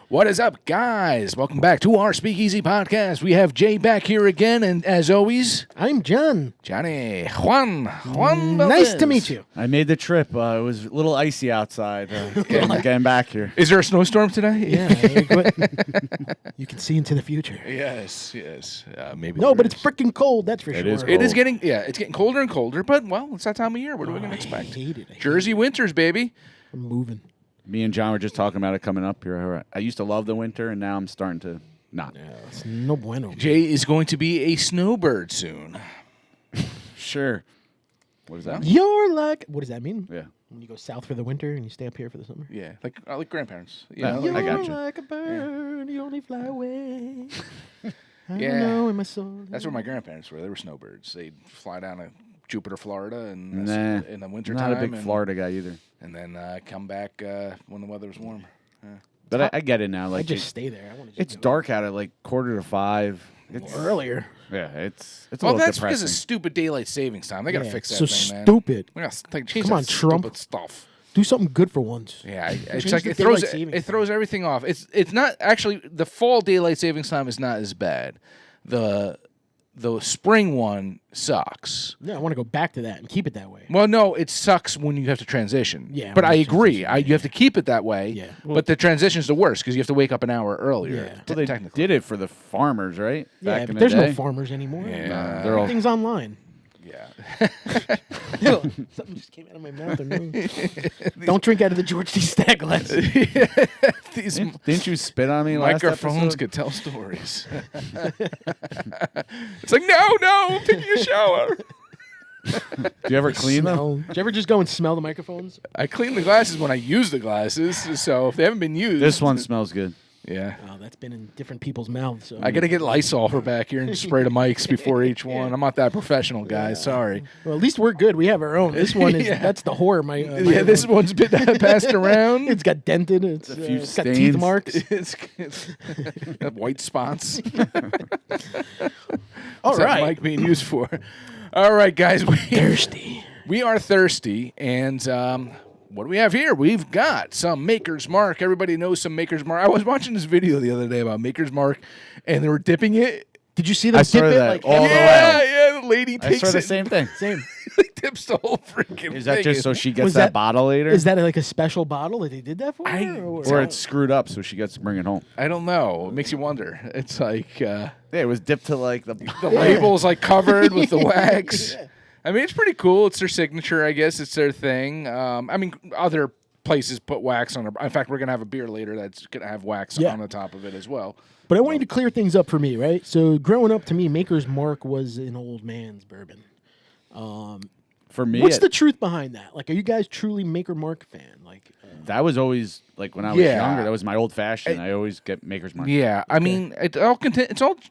What is up, guys? Welcome back to our Speakeasy podcast. We have Jay back here again, and as always, I'm John. Johnny Juan. Nice to meet you. I made the trip. It was a little icy outside. Getting back here. Is there a snowstorm today? Yeah, you can see into the future. Yes. Maybe. No, but it's freaking cold. That's for It sure. is It is cold. it's getting colder and colder. But well, it's that time of year. What are we going to expect? I hate it. Jersey winters, baby. I'm moving. Me and John were just talking about it coming up here. I used to love the winter, and now I'm starting to not. Yeah, it's no bueno. Jay is going to be a snowbird soon. Sure. What is that? You're like, what does that mean? Yeah. When you go south for the winter and you stay up here for the summer? Yeah, like grandparents. You Yeah, know, I like- got you. You're like a bird, you only fly away. I Yeah. know in my soul. That's where my grandparents were. They were snowbirds. They'd fly down to Jupiter, Florida, and Nah, in the winter not time. a big and, Florida guy either. And then come back when the weather was warm. But I get it now. I Like just stay there. I want to. it's dark out at like 4:45. It's earlier. Yeah, it's a Well, little that's because depressing. of stupid daylight savings time. They got to Yeah, fix that so thing, man. stupid. We got to change Come that on, Trump. stupid stuff. Do something good for once. Yeah, it's Change like the it throws daylight savings it throws everything off. It's not actually the fall daylight savings time is not as bad. The spring one sucks. Yeah, I want to go back to that and keep it that way. Well, no, it sucks when you have to transition. Yeah, but when I you agree. transition, You have to keep it that way. Yeah. But the transition's the worst because you have to wake up an hour earlier. Yeah. Well, they technically. did it for the farmers, right? Yeah, Back but in the there's day. no farmers anymore. Yeah. They're all Everything's online. Yeah. Something just came out of my mouth. Don't drink out of the George D. Stagg glass. These Didn't you spit on me last microphones episode? could tell stories. It's like, no, I'm taking a shower. Do you ever clean them? Smell. Did you ever just go and smell the microphones? I clean the glasses when I use the glasses, so if they haven't been used, This one smells good. yeah. Oh, that's been in different people's mouths. So. I got to get Lysol for back here and spray the mics before each one. I'm not that professional, guys. Sorry. Well, at least we're good. We have our own. This one is Yeah. that's the horror. Yeah, this one's been passed around. It's got dented. It's few got stains. teeth marks. it's got white spots. All What's that right. mic being used for? All right, guys. Thirsty. We are thirsty, and what do we have here? We've got some Maker's Mark. Everybody knows some Maker's Mark. I was watching this video the other day about Maker's Mark, and they were dipping it. Did you see them I dip saw it that like all the way. Yeah, the lady I takes saw the it. same thing. same? Like, dips the whole freaking Is that thing just in. so she gets Was that that- bottle later? Is that like a special bottle that they did that for? I- her, or it's screwed up so she gets to bring it home? I don't know. It makes you wonder. It's like Yeah, it was dipped to like the label's like covered with the wax. I mean, it's pretty cool. It's their signature, I guess. It's their thing. I mean, other places put wax on it. In fact, we're going to have a beer later that's going to have wax Yeah. on the top of it as well. But I want you to clear things up for me, right? So growing up, to me, Maker's Mark was an old man's bourbon. For me, What's the truth behind that? Like, are you guys truly Maker Mark fan? Like, that was always like when I was Yeah. younger. That was my old fashioned. I always get Maker's Mark. Yeah, I mean, it all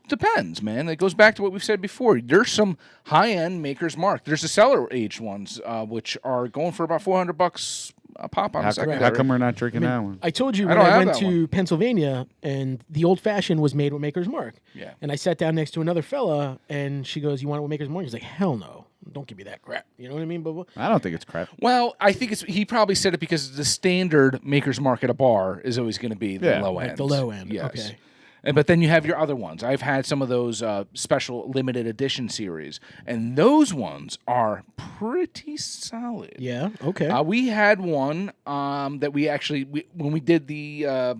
depends, man. It goes back to what we've said before. There's some high-end Maker's Mark. There's the cellar-aged ones, which are going for about $400 a pop on How, the secondary. how come we're not drinking that one? I told you I when don't I have went that to Pennsylvania, and the old fashioned was made with Maker's Mark. Yeah. And I sat down next to another fella, and she goes, "You want it with Maker's Mark?" He's like, "Hell no! Don't give me that crap." You know what I mean? But I don't think it's crap. Well, I think he probably said it because the standard Maker's Mark at a bar is always going to be the Yeah, low like end. the low end, Yes. okay. But then you have your other ones. I've had some of those special limited edition series, and those ones are pretty solid. yeah, okay. We had one that we actually, when we did the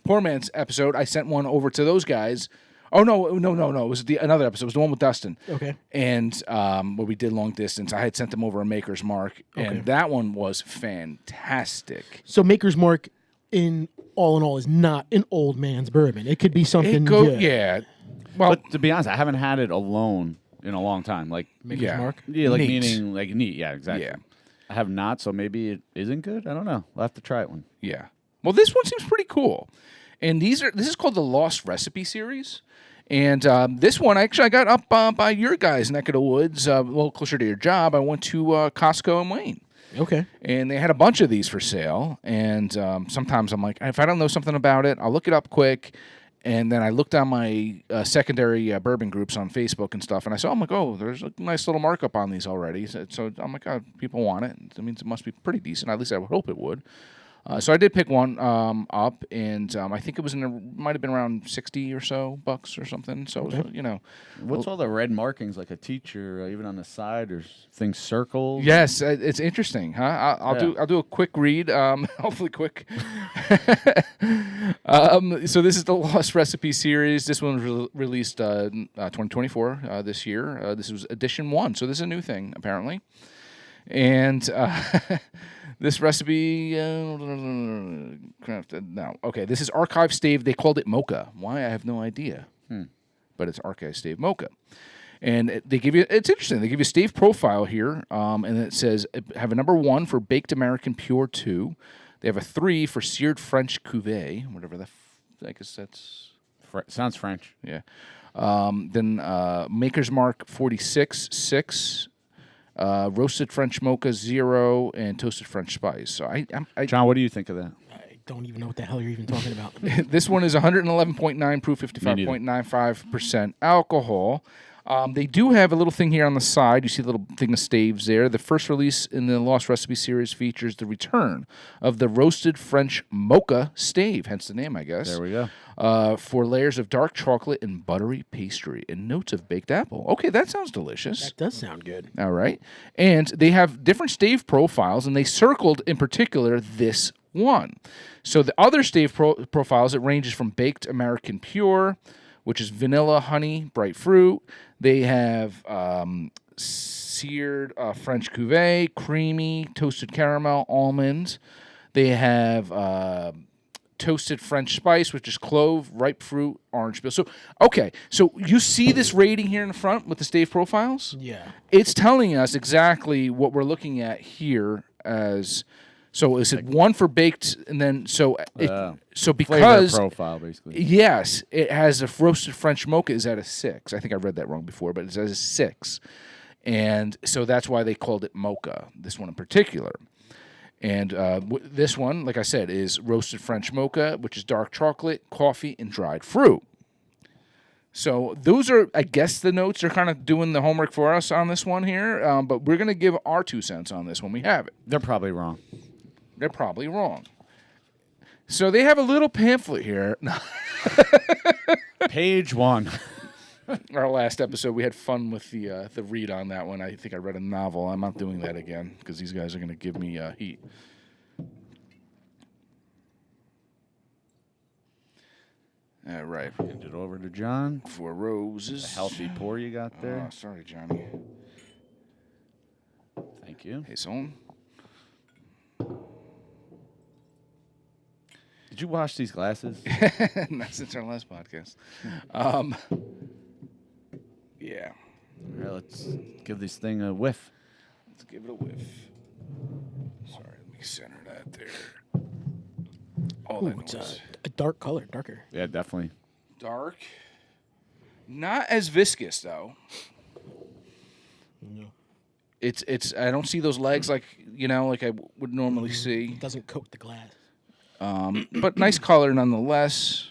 Poor Man's episode, I sent one over to those guys. Oh, no. It was another episode. It was the one with Dustin. Okay. And where we did long distance. I had sent them over a Maker's Mark, Okay. and that one was fantastic. So Maker's Mark, in all, is not an old man's bourbon. It could be something good. Yeah. Well, But to be honest, I haven't had it alone in a long time. Like Maker's Yeah. Mark. yeah, like Neat. meaning like neat. Yeah, exactly. Yeah. I have not, so maybe it isn't good. I don't know. We'll have to try it one. yeah. Well, this one seems pretty cool. And this is called the Lost Recipe series. And this one, actually, I got up by your guys' neck of the woods, a little closer to your job. I went to Costco in Wayne. Okay. And they had a bunch of these for sale. And sometimes I'm like, if I don't know something about it, I'll look it up quick. And then I looked on my secondary bourbon groups on Facebook and stuff, and I saw, I'm like, oh, there's a nice little markup on these already. So I'm like, oh, people want it. That means it must be pretty decent. At least I would hope it would. So I did pick one up, and I think it was might have been around $60 or so bucks or something. So you know, What's all the red markings like a teacher, even on the side or things circled? yes, it's interesting, huh? I'll do a quick read, hopefully quick. So this is the Lost Recipe series. This one was released 2024 this year. This was edition 1, so this is a new thing apparently, and. This recipe, crafted now. Okay, this is archive stave. They called it Mocha. Why? I have no idea. But it's archive stave Mocha. And they give you, it's interesting. They give you a stave profile here, and it says, have a number 1 for baked American Pure 2. They have a 3 for seared French Cuvée, whatever that, I guess that's. Sounds French. Yeah. Then Maker's Mark 46, 6. Roasted French Mocha 0 and toasted French spice. So John, what do you think of that? I don't even know what the hell you're even talking about. This one is 111.9 proof, 55.95% alcohol. They do have a little thing here on the side. You see a little thing of staves there. The first release in the Lost Recipe series features the return of the roasted French Mocha stave, hence the name, I guess. There we go. 4 layers of dark chocolate and buttery pastry and notes of baked apple. Okay, that sounds delicious. That does sound good. All right. And they have different stave profiles, and they circled in particular this one. So the other stave profiles, it ranges from baked American Pure, which is vanilla, honey, bright fruit. They have seared French Cuvée, creamy, toasted caramel, almonds. They have toasted French spice, which is clove, ripe fruit, orange peel. So, okay, so you see this rating here in the front with the stave profiles? Yeah. It's telling us exactly what we're looking at here as. So is it 1 for baked, and then so because flavor profile basically. Yes, it has a roasted French Mocha is at a 6. I think I read that wrong before, but it's at a 6, and so that's why they called it Mocha. This one in particular. And this one, like I said, is roasted French Mocha, which is dark chocolate, coffee, and dried fruit. So those are, I guess, the notes. They're kind of doing the homework for us on this one here. But we're going to give our 2 cents on this when we have it. They're probably wrong. They're probably wrong. So they have a little pamphlet here. Page 1. Our last episode, we had fun with the read on that one. I think I read a novel. I'm not doing that again because these guys are going to give me heat. All right. Hand it over to John. 4 roses. A healthy pour you got there. Oh, sorry, Johnny. Thank you. Hey, son. Did you wash these glasses? Not since our last podcast. Yeah. All right, let's give this thing a whiff. Let's give it a whiff. Sorry, let me center that there. All that It's noise. a dark color, darker. Yeah, definitely. Dark. Not as viscous, though. No. It's. I don't see those legs like I would normally see. It doesn't coat the glass. But nice color nonetheless.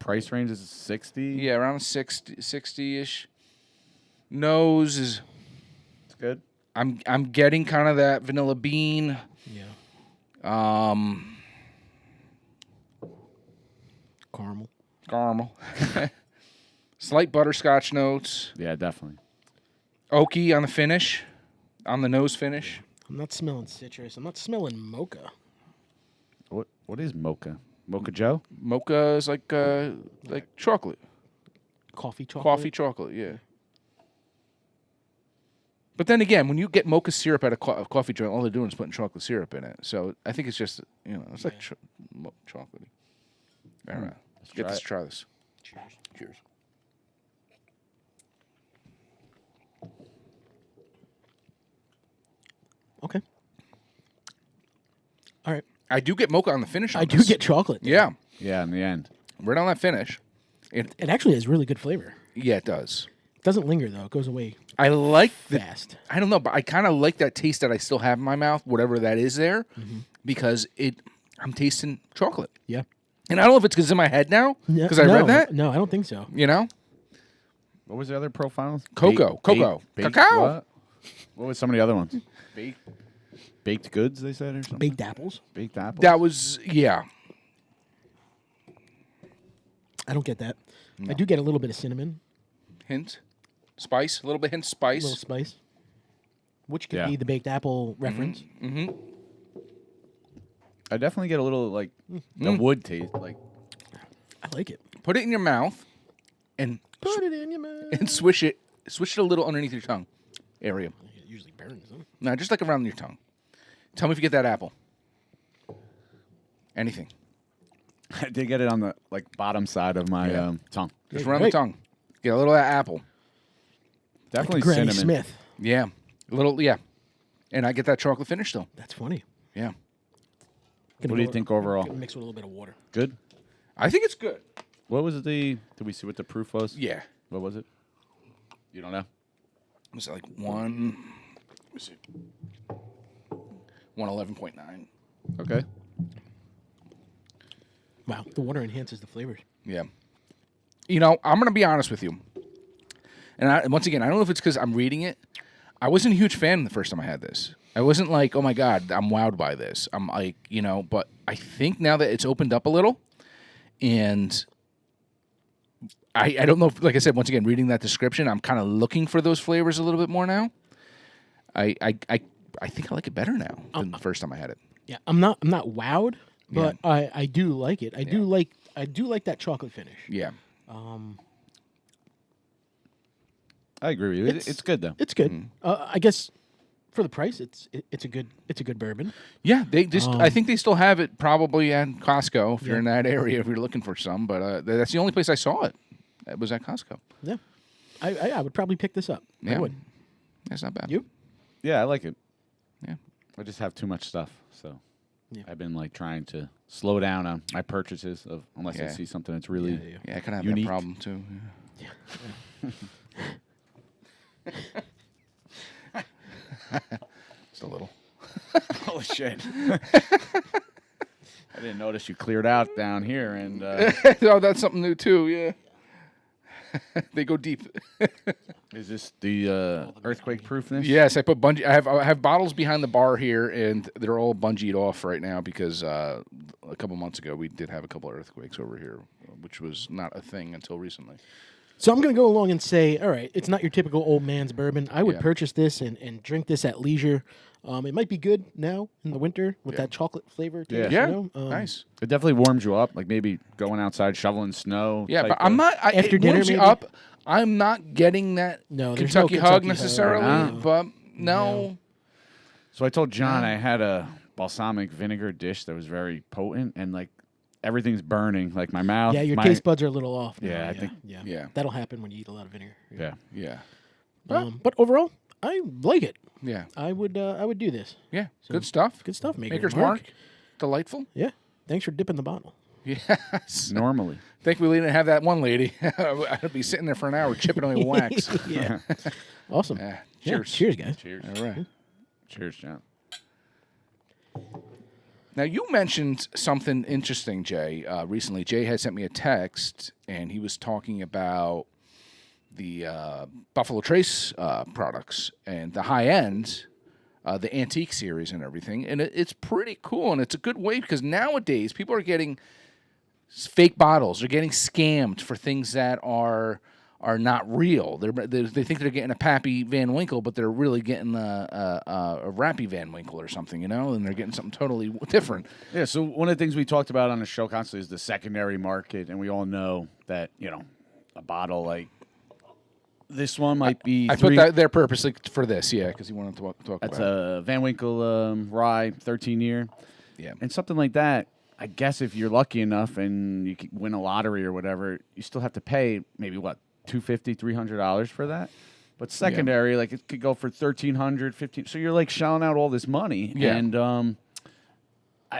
Price range is 60. Yeah, around 60-ish. Nose is. It's good. I'm getting kind of that vanilla bean. Yeah. Caramel. Slight butterscotch notes. Yeah, definitely. Oaky on the finish, on the nose finish. I'm not smelling citrus. I'm not smelling mocha. What is Mocha? Mocha Joe? Mocha is like chocolate. Coffee chocolate. Coffee chocolate, yeah. But then again, when you get mocha syrup at a coffee joint, all they're doing is putting chocolate syrup in it. So I think it's just, it's like chocolatey. All right. Let's try this. Cheers. Cheers. Okay. All right. I do get mocha on the finish. I do get chocolate. Yeah. Yeah, in the end. Right on that finish. It actually has really good flavor. Yeah, it does. It doesn't linger, though. It goes away I like fast. I don't know, but I kind of like that taste that I still have in my mouth, whatever that is there, because I'm tasting chocolate. Yeah. And I don't know if it's because it's in my head now, because I read that. No, I don't think so. What was the other profiles? Cocoa. Baked Cacao. What was some of the other ones? baked goods, they said, or something? Baked apples. Baked apples? That was, yeah. I don't get that. I do get a little bit of cinnamon, Hint. Spice. A little bit hint a spice. little spice, which could Yeah. be the baked apple reference. I definitely get a little, like, the wood taste. Like, I like it. Put it in your mouth and Put it in your mouth. and swish it. Swish it a little underneath your tongue area. It usually burns, huh? No, just like around your tongue. Tell me if you get that apple. Anything. I did get it on the, like, bottom side of my tongue. Just Yeah, around great. the tongue. Get a little of that apple. Definitely Like Granny cinnamon. Smith. Yeah. A little, yeah. And I get that chocolate finish still. That's funny. Yeah. What do you think overall? Gonna mix with a little bit of water. Good? I think it's good. What was the... Did we see what the proof was? Yeah. What was it? You don't know? Was it like one? Let me see. 111.9. Okay. Wow, the water enhances the flavors. Yeah. You know, I'm going to be honest with you. And once again, I don't know if it's because I'm reading it. I wasn't a huge fan the first time I had this. I wasn't like, oh my God, I'm wowed by this. I'm like, you know, but I think now that it's opened up a little, and I don't know if, like I said, once again, reading that description, I'm kind of looking for those flavors a little bit more now. I think I like it better now than the first time I had it. Yeah, I'm not wowed, but I do like it. I do like that chocolate finish. Yeah. I agree with you. It's good, though. It's good. I guess for the price, it's a good bourbon. Yeah, they just. I think they still have it probably at Costco if you're in that area if you're looking for some. But that's the only place I saw it. It was at Costco. Yeah, I would probably pick this up. Yeah, I would. That's not bad. You? Yeah, I like it. Yeah. I just have too much stuff, so Yeah. I've been like trying to slow down on my purchases of unless I Yeah. see something that's really Yeah, I kind of have unique. that problem too. Just a little. Oh shit! I didn't notice you cleared out down here, and Oh, that's something new too. Yeah. They go deep. is this the earthquake proofness? Yes, I put bungee. I have bottles behind the bar here, and they're all bungeed off right now because a couple months ago we did have a couple of earthquakes over here, which was not a thing until recently. So I'm going to go along and say, all right, it's not your typical old man's bourbon. I would Yeah. purchase this and drink this at leisure. It might be good now in the winter with that chocolate flavor. To Yeah. it, Yeah, you know? nice. It definitely warms you up, like maybe going outside shoveling snow. Yeah, type but I'm of- not. After it dinner, warms you maybe? up. I'm not getting that No, there's no Kentucky hug Kentucky hug. necessarily, No. but no. So I told John I had a balsamic vinegar dish that was very potent, and like everything's burning, like my mouth. Yeah, your my, taste buds are a little off. Now. Yeah, I think- Yeah. That'll happen when you eat a lot of vinegar. Yeah, Yeah, But overall, I like it. yeah, I would do this. yeah. Good stuff. Good stuff, Maker's Mark. Delightful. Yeah. Thanks for dipping the bottle. Yes. normally. Thankfully, we didn't have that one lady. I'd be sitting there for an hour chipping away wax. Yeah. Awesome. Yeah. Yeah, Cheers. cheers, guys. Cheers. All right. Cheers, John. Now, you mentioned something interesting, Jay, recently. Jay had sent me a text, and he was talking about the Buffalo Trace products and the high-end, the antique series and everything. And it's pretty cool, and it's a good way because nowadays people are getting fake bottles. They're getting scammed for things that are not real. They think they're getting a Pappy Van Winkle, but they're really getting a Rappy Van Winkle or something, you know, and they're getting something totally different. Yeah, so one of the things we talked about on the show constantly is the secondary market, and we all know that, you know, a bottle like this one might be I put that there purposely for this, yeah, because he wanted to talk That's about it. a Van Winkle rye, 13-year. Yeah. And something like that, I guess if you're lucky enough and you can win a lottery or whatever, you still have to pay maybe, what, $250, $300 for that? But secondary, like it could go for $1,300, $1,500. So you're like shelling out all this money. Yeah. And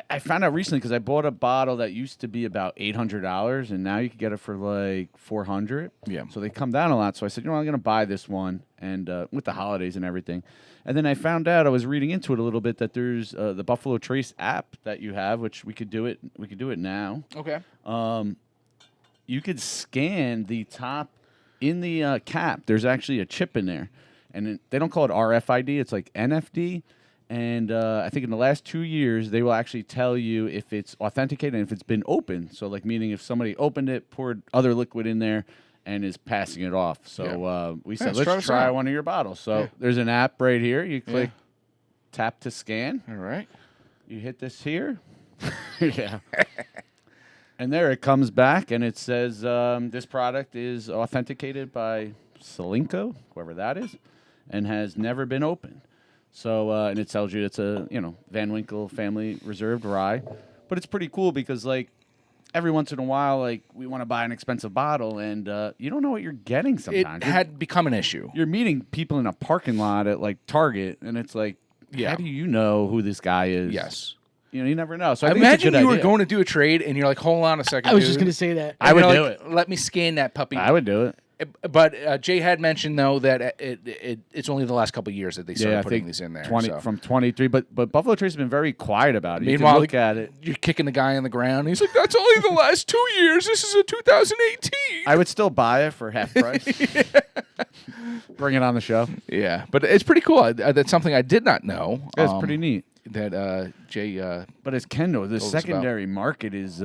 I found out recently because I bought a bottle that used to be about $800, and now you can get it for like $400. Yeah. So they come down a lot. So I said, you know, I'm going to buy this one, and with the holidays and everything. And then I found out, I was reading into it a little bit, that there's the Buffalo Trace app that you have, which we could do it. We could do it now. Okay. You could scan the top in the cap. There's actually a chip in there, and they don't call it RFID. It's like NFD. And I think in the last 2 years, they will actually tell you if it's authenticated and if it's been opened. So, like, meaning if somebody opened it, poured other liquid in there, and is passing it off. So we said, let's try one of your bottles. So there's an app right here. You click tap to scan. All right. You hit this here. Yeah. And there it comes back, and it says this product is authenticated by Solinco, whoever that is, and has never been opened. So, and it tells you it's a, Van Winkle family reserved rye. But it's pretty cool because, like, every once in a while, like, we want to buy an expensive bottle, and you don't know what you're getting sometimes. It had become an issue. You're meeting people in a parking lot at, like, Target, and it's like, how do you know who this guy is? Yes. You never know. So I imagine you were idea. going to do a trade, and you're like, hold on a second, I was just going to say that. I would do it. Let me scan that puppy. I would do it. But Jay had mentioned, though, that it's only the last couple of years that they started putting these in there. From 23. But Buffalo Trace has been very quiet about it. Meanwhile, you can look at it. You're kicking the guy on the ground. He's like, that's only the last 2 years. This is a 2018. I would still buy it for half price. Bring it on the show. Yeah, but it's pretty cool. That's something I did not know. It's pretty neat. That Jay... but as Ken knows, the secondary market is...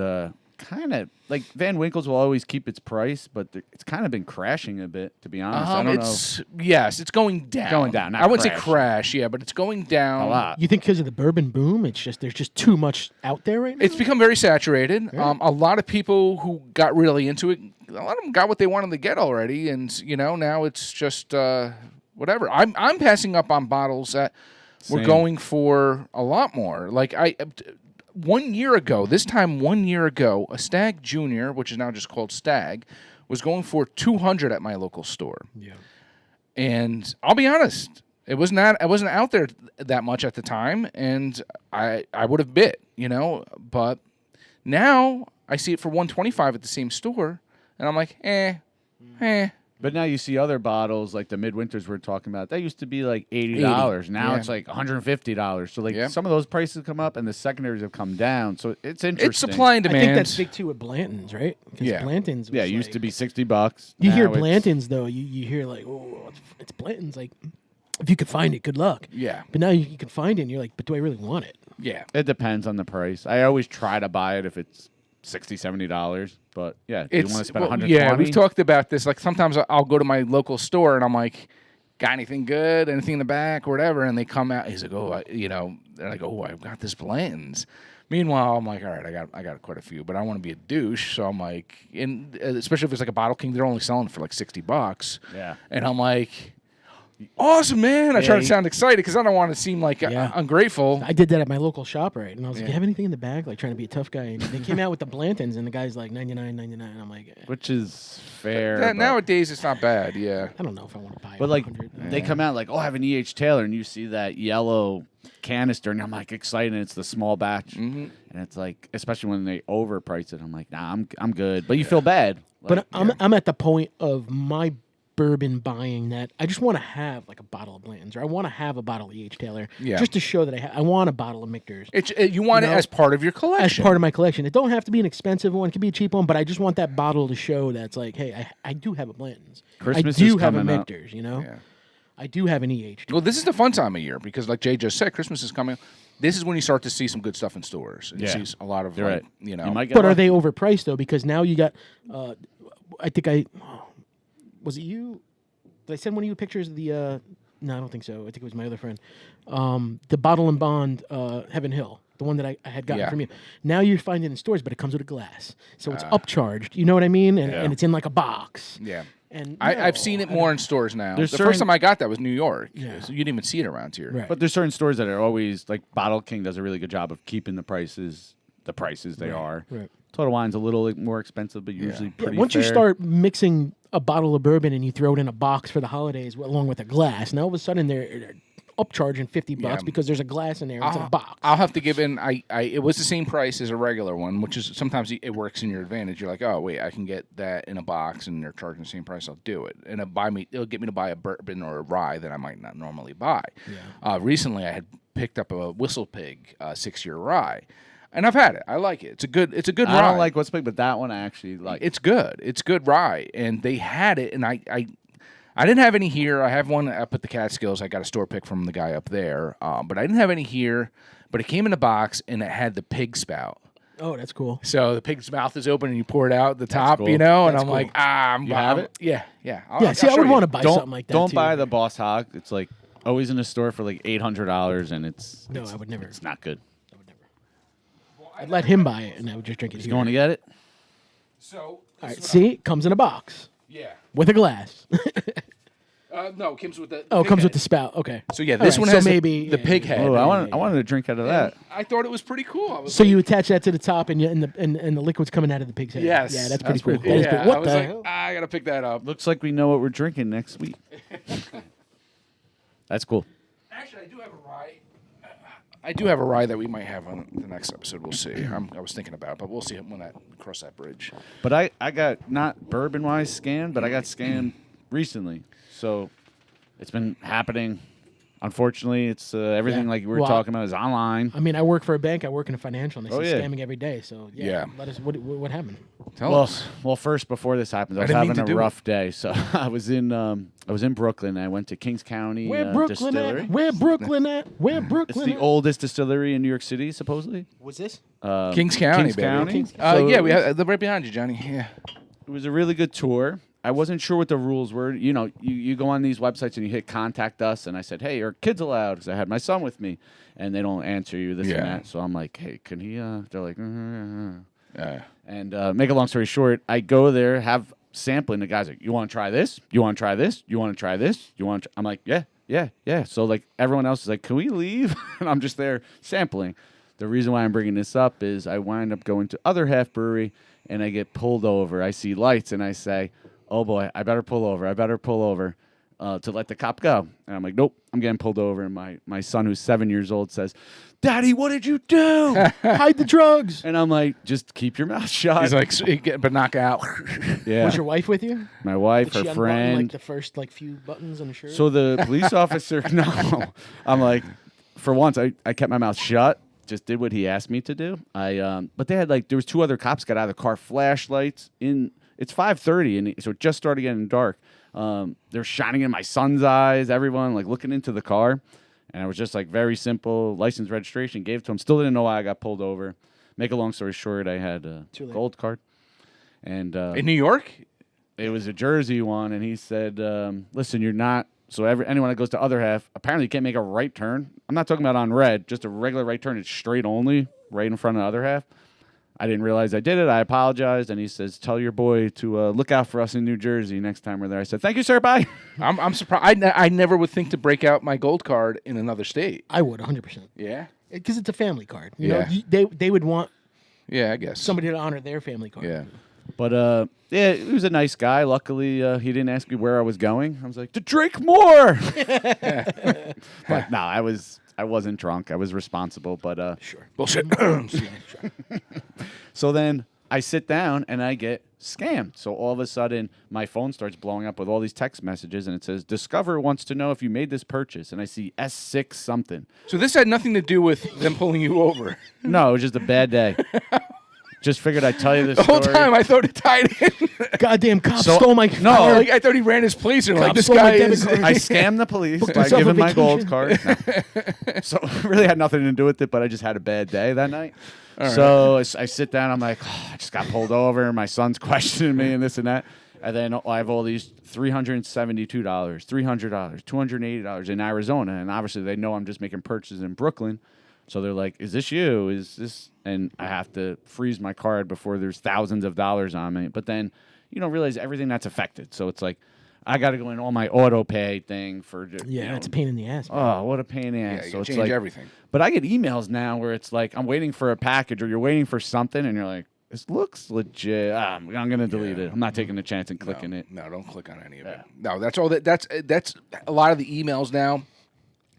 kind of like Van Winkle's will always keep its price, but it's kind of been crashing a bit, to be honest. I don't know. Yes, it's going down. Going down. I wouldn't say crash, but it's going down a lot. You think because of the bourbon boom, there's just too much out there right now? It's become very saturated. A lot of people who got really into it, a lot of them got what they wanted to get already, and now it's just whatever. I'm passing up on bottles that we're going for a lot more. Like 1 year ago, a Stag Junior, which is now just called Stag, was going for $200 at my local store. Yeah. And I'll be honest, I wasn't out there that much at the time, and I would have bit, But now I see it for $125 at the same store, and I'm like, eh. But now you see other bottles like the Midwinters we're talking about. That used to be like $80. Now it's like $150. So like some of those prices come up and the secondaries have come down. So it's interesting. It's supply and demand. I think that's big too with Blanton's, right? Yeah. Blanton's was it used to be $60. You hear Blanton's though, you hear like, oh, it's Blanton's. Like, if you could find it, good luck. Yeah. But now you can find it and you're like, but do I really want it? Yeah. It depends on the price. I always try to buy it if it's $60, $70. But yeah, you want to spend $120. Yeah, we've talked about this. Like sometimes I'll go to my local store and I'm like, got anything good, anything in the back or whatever, and they come out. He's like, they're like, oh, I've got this Blanton's. Meanwhile, I'm like, all right, I got quite a few, but I want to be a douche, so I'm like, and especially if it's like a Bottle King, they're only selling for like $60. Yeah, and I'm like, awesome, man. I try to sound excited because I don't want to seem like ungrateful. I did that at my local shop, right? And I was like, you have anything in the bag? Like, trying to be a tough guy. And they came out with the Blantons, and the guy's like, $99.99. I'm like, which is fair. Nowadays, it's not bad, yeah. I don't know if I want to buy it. But, like, they come out like, oh, I have an E.H. Taylor, and you see that yellow canister, and I'm like excited. It's the small batch. Mm-hmm. And it's like, especially when they overprice it, I'm like, nah, I'm good. But you feel bad. Like, but I'm at the point of my bourbon buying that I just want to have like a bottle of Blanton's, or I want to have a bottle of E.H. Taylor, just to show that I want a bottle of Michter's. You want it as part of your collection. As part of my collection. It don't have to be an expensive one. It can be a cheap one, but I just want that bottle to show that's like, hey, I do have a Blanton's. Christmas I is do have a coming up. Michter's, Yeah. I do have an E.H. Well, this is the fun time of year because, like Jay just said, Christmas is coming. This is when you start to see some good stuff in stores. And you see a lot of, You might get but are they overpriced, though? Because now you got, was it you? Did I send one of you pictures of the, no, I don't think so. I think it was my other friend. The Bottle and Bond Heaven Hill, the one that I had gotten from you. Now you find it in stores, but it comes with a glass. So it's upcharged. You know what I mean? And it's in like a box. Yeah. And I've seen it more in stores now. There's the first time I got that was New York. Yeah. So you didn't even see it around here. Right. But there's certain stores that are always, like Bottle King does a really good job of keeping the prices they are. Right. Total Wine's a little more expensive, but usually pretty once fair. you start mixing a bottle of bourbon and you throw it in a box for the holidays along with a glass, now all of a sudden they're upcharging $50 because there's a glass in there. It's in a box. I'll have to give in. It was the same price as a regular one, which is sometimes it works in your advantage. You're like, oh wait, I can get that in a box, and they're charging the same price. I'll do it, and it'll get me to buy a bourbon or a rye that I might not normally buy. Yeah. Recently, I had picked up a Whistle Pig 6-year rye. And I've had it. I like it. It's a good rye. I don't like What's Big, but that one I actually like. It's good. It's good rye. And they had it, and I I didn't have any here. I have one up at the Catskills. I got a store pick from the guy up there, but I didn't have any here. But it came in a box and it had the pig spout. Oh, that's cool. So the pig's mouth is open and you pour it out the top, cool. and I'm cool. like, You have it? Yeah. Yeah, see, I would want to buy something like that. Don't too. buy the Boss Hog. It's like always in the store for like $800, and No, I would never. it's not good. I would never. I'd let him buy it, and I would just drink it. You going to get it? So, All right, see, it comes in a box yeah. with a glass. No, it comes with the. Oh, it pig comes head. with the spout. Okay. So yeah, All this right, one so has maybe the pig head. Oh, I yeah. wanted to drink out of that. I thought it was pretty cool. I was So like, you attach that to the top, and the liquid's coming out of the pig's head. Yes. Yeah, that's pretty That's cool. pretty That is yeah, pretty- What I was the like, hell? I gotta pick that up. Looks like we know what we're drinking next week. That's cool. Actually, I do have a rye. I do have a rye that we might have on the next episode. We'll see. I was thinking about it, but we'll see when that cross that bridge. But I got not bourbon wise scammed, but I got scammed recently. So it's been happening. Unfortunately, it's everything Yeah. like we were Well, talking about is online. I mean, I work for a bank. I work in a financial, and they Oh, say yeah. scamming every day. So Yeah. let us. What happened? Tell Well, us. first before this happened, I was didn't mean having to a do rough day. So I was in Brooklyn. I went to Kings County Where Brooklyn Distillery. at? Where Brooklyn at? Where It's Brooklyn the at? oldest distillery in New York City, supposedly. What's this? Kings County, Kings baby. County. Yeah, we have right behind you, Johnny. Yeah. It was a really good tour. I wasn't sure what the rules were. You know, you go on these websites and you hit contact us, and I said, hey, are kids allowed? Because I had my son with me, and they don't answer you this Yeah. and that. So I'm like, hey, can he? They're like, Yeah. And make a long story short, I go there, have sampling. The guy's like, you want to try this? You want to try this? You want to try this? You want? I'm like, yeah. So like everyone else is like, can we leave? And I'm just there sampling. The reason why I'm bringing this up is I wind up going to other half brewery, and I get pulled over. I see lights, and I say, oh boy, I better pull over to let the cop go. And I'm like, nope, I'm getting pulled over. And my son, who's 7 years old, says, Daddy, what did you do? Hide the drugs. And I'm like, just keep your mouth shut. He's like, but knock out. yeah. Was your wife with you? My wife, Did she her unbutton, friend. like the first few buttons on the shirt? So the police officer, no. I'm like, for once, I kept my mouth shut. Just did what he asked me to do. But they had there was two other cops got out of the car, flashlights in. It's 5:30, and so it just started getting dark. They're shining in my son's eyes. Everyone looking into the car, and I was just very simple license registration. Gave it to him. Still didn't know why I got pulled over. Make a long story short, I had a Too late. gold card, and In New York? it was a Jersey one, and he said, "Listen, you're not." So anyone that goes to other half apparently you can't make a right turn. I'm not talking about on red, just a regular right turn. It's straight only, right in front of the other half. I didn't realize I did it. I apologized, and he says, "Tell your boy to look out for us in New Jersey next time we're there." I said, "Thank you, sir. Bye." I'm surprised. I never would think to break out my gold card in another state. I would 100%. Yeah? Because it's a family card. You Yeah. know, they would want Yeah, I guess. somebody to honor their family card. Yeah. But yeah, he was a nice guy. Luckily, he didn't ask me where I was going. I was like, "To drink more." But no, I wasn't drunk. I was responsible. But Sure. Bullshit. so then I sit down and I get scammed. So all of a sudden, my phone starts blowing up with all these text messages, and it says, "Discover wants to know if you made this purchase." And I see S6 something. So this had nothing to do with them pulling you over. No, it was just a bad day. Just figured I'd tell you this The whole story. time I thought it tied in. Goddamn cop So- stole my No. car. I thought he ran his place and Cop this stole my guy debit is. card. I scammed the police Booked by yourself a giving my gold vacation. card. No. So it really had nothing to do with it, but I just had a bad day that night. So I sit down. I'm like, oh, I just got pulled over. My son's questioning me and this and that. And then I have all these $372, $300, $280 in Arizona. And obviously they know I'm just making purchases in Brooklyn. So they're like, is this you? Is this? And I have to freeze my card before there's thousands of dollars on me. But then, realize everything that's affected. So it's like, I got to go in all my auto pay thing for. Yeah, it's a pain in the ass. Man. Oh, what a pain in the Yeah, ass. you So can it's change like everything. But I get emails now where it's like I'm waiting for a package or you're waiting for something and you're like, this looks legit. I'm gonna delete it. I'm not taking a chance and clicking it. No, don't click on any of it. No, that's all. That's a lot of the emails now.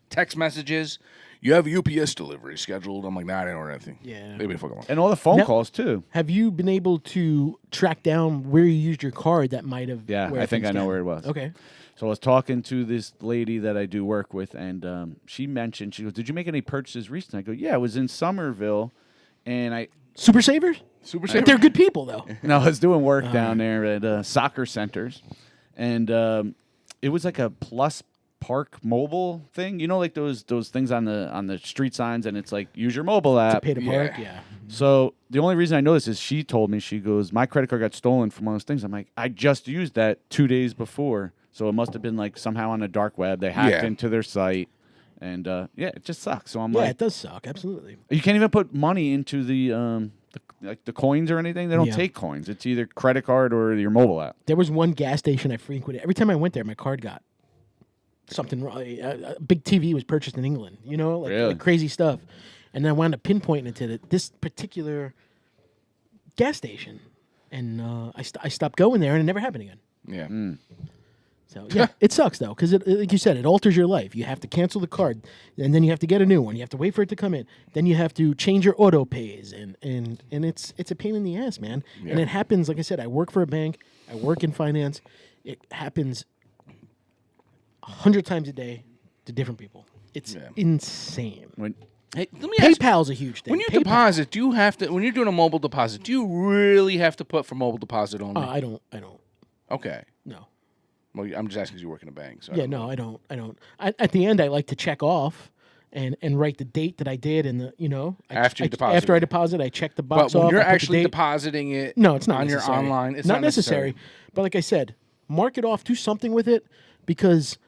Text messages. You have a UPS delivery scheduled. I'm like, nah, I didn't order anything. Yeah. Leave me the fuck alone. And all the phone Now- calls too. Have you been able to track down where you used your card that might have? Yeah, where I think things I know got- where it was. Okay. So I was talking to this lady that I do work with, and she mentioned, she goes, "Did you make any purchases recently?" I go, "Yeah, I was in Somerville, and I Super savers? Super But safe. they're good people though. I was doing work down there at soccer centers, and it was like a Plus Park mobile thing. You know, like those things on the street signs, and it's like use your mobile app. Pay to park, yeah. So the only reason I know this is she told me, she goes, my credit card got stolen from one of those things. I'm like, I just used that 2 days before. So it must have been like somehow on the dark web. They hacked into their site. And yeah, it just sucks. So I'm like, it does suck. Absolutely. You can't even put money into the coins or anything. They don't take coins. It's either credit card or your mobile app. There was one gas station I frequented. Every time I went there, my card got something wrong. A big TV was purchased in England, like crazy stuff. And then I wound up pinpointing it to this particular gas station. And I stopped going there, and it never happened again. Yeah. So, yeah, it sucks, though, because, like you said, it alters your life. You have to cancel the card, and then you have to get a new one. You have to wait for it to come in. Then you have to change your auto pays, and it's a pain in the ass, man. Yeah. And it happens, like I said, I work for a bank. I work in finance. It happens 100 times a day to different people. It's insane. Hey, let me ask, PayPal's a huge thing. When you deposit, do you have to? When you're doing a mobile deposit, do you really have to put for mobile deposit only? I don't. Okay. No. Well, I'm just asking because you work in a bank. So I don't. At the end, I like to check off and write the date that I did, and after you deposit. After I deposit, I check the box off. But when you're actually depositing it, no, it's not on necessary. Your online. It's not necessary. But like I said, mark it off. Do something with it, because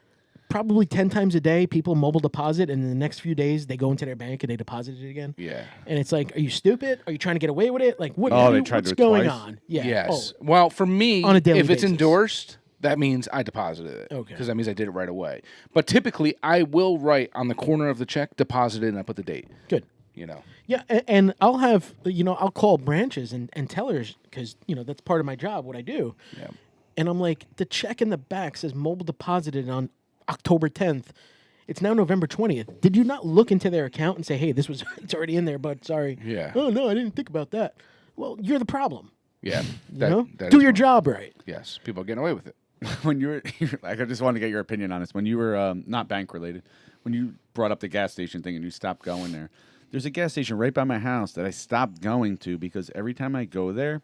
probably 10 times a day, people mobile deposit, and in the next few days, they go into their bank and they deposit it again. Yeah. And it's like, are you stupid? Are you trying to get away with it? Like, what's going on? Yeah. Yes. Well, for me, on a daily if it's basis. Endorsed, that means I deposited it. Okay. Because that means I did it right away. But typically, I will write on the corner of the check, deposit it, and I put the date. Good. Yeah, and I'll have, I'll call branches and tellers, because, that's part of my job, what I do. Yeah. And I'm like, the check in the back says mobile deposited on October 10th. It's now November 20th. Did you not look into their account and say, hey, it's already in there, but sorry. Yeah. Oh, no, I didn't think about that. Well, you're the problem. Yeah. Do your job right. Yes. People are getting away with it. When you were, I just wanted to get your opinion on this. When you were not bank related, when you brought up the gas station thing and you stopped going there, there's a gas station right by my house that I stopped going to because every time I go there,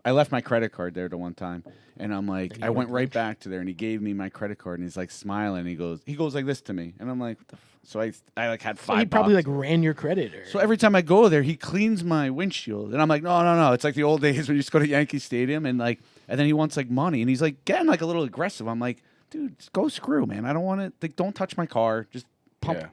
I left my credit card there the one time, and I'm like, I went right back to there, and he gave me my credit card, and he's like smiling. He goes like this to me, and I'm like, what the so I like had $5. So he probably like ran your credit. So every time I go there, he cleans my windshield, and I'm like, no, it's like the old days when you used to go to Yankee Stadium, and then he wants like money, and he's like getting like a little aggressive. I'm like, dude, just go screw, man. I don't want to. Don't touch my car. Just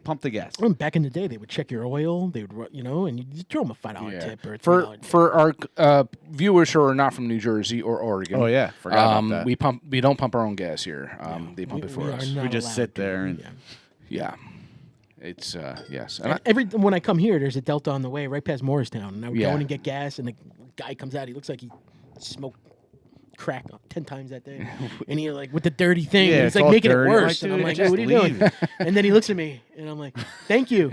pump the gas. Well, back in the day, they would check your oil. They would, and you throw them a $5 tip or for our viewers who are not from New Jersey or Oregon. Oh yeah, forgot about that. We don't pump our own gas here. They pump it for us. We just sit there and it's yes. And when I come here, there's a Delta on the way right past Morristown, and I would go in and get gas, and the guy comes out. He looks like he smoked crack 10 times that day, and he like with the dirty thing, and he's like making it worse, and I'm like, what are you doing? And then he looks at me, and I'm like, thank you,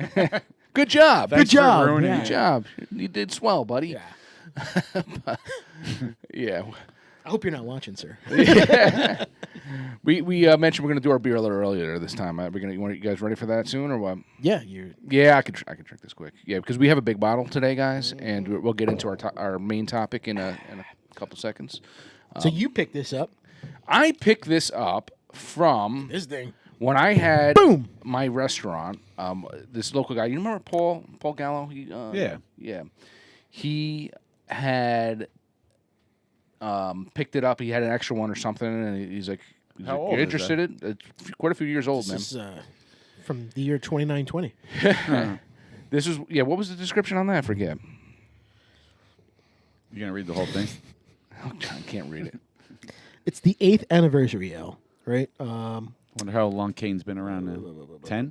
good job, good job, you did swell, buddy. Yeah. I hope you're not watching, sir. We mentioned we're gonna do our beer alert earlier this time. You guys ready for that soon or what? Yeah, I can drink this quick. Yeah, because we have a big bottle today, guys, and we'll get into our main topic in a couple seconds. So you picked this up. I picked this up from this thing when I had my restaurant. This local guy, you remember Paul Gallo? Yeah. He had picked it up. He had an extra one or something, and he's like, How old "You're is interested in it?" It's quite a few years old, man. This is from the year 2920. This is What was the description on that? I forget. You gonna read the whole thing? I can't read it. It's the 8th anniversary ale, right? Wonder how long Kane's been around now. 10?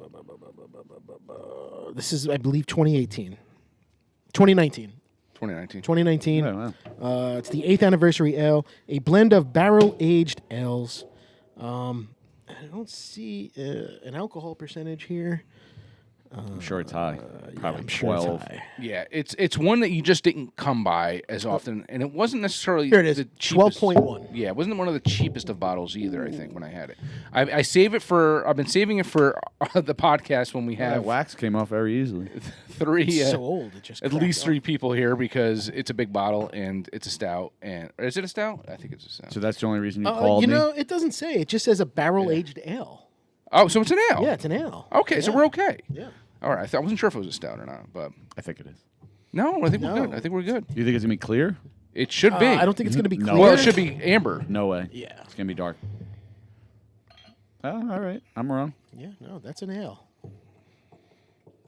This is, I believe, 2019. 2019. 2019. Oh, wow. It's the 8th anniversary ale, a blend of barrel-aged ales. I don't see an alcohol percentage here. I'm sure it's high. Probably I'm sure it's 12. high. Yeah, it's one that you just didn't come by as often, and it wasn't necessarily Here it is, the cheapest. 12.1. Yeah, it wasn't one of the cheapest of bottles either. I think when I had it, I save it for. I've been saving it for the podcast when we That have wax came off very easily. three. It's so old. It just At cracked least off. 3 people here because it's a big bottle and it's a stout. And is it a stout? I think it's a stout. So that's the only reason you called You me? know, it doesn't say. It just says a barrel-aged ale. Oh, so it's an ale. Yeah, it's an ale. Okay, so Yeah. we're okay. Yeah. All right, I wasn't sure if it was a stout or not, but I think it is. no, I think we're No. good. I think we're good. You think it's going to be clear? It should be. I don't think it's going to be No. clear. Well, it should be amber. No way. Yeah. It's going to be dark. Oh, all right. I'm wrong. Yeah, no, that's an ale.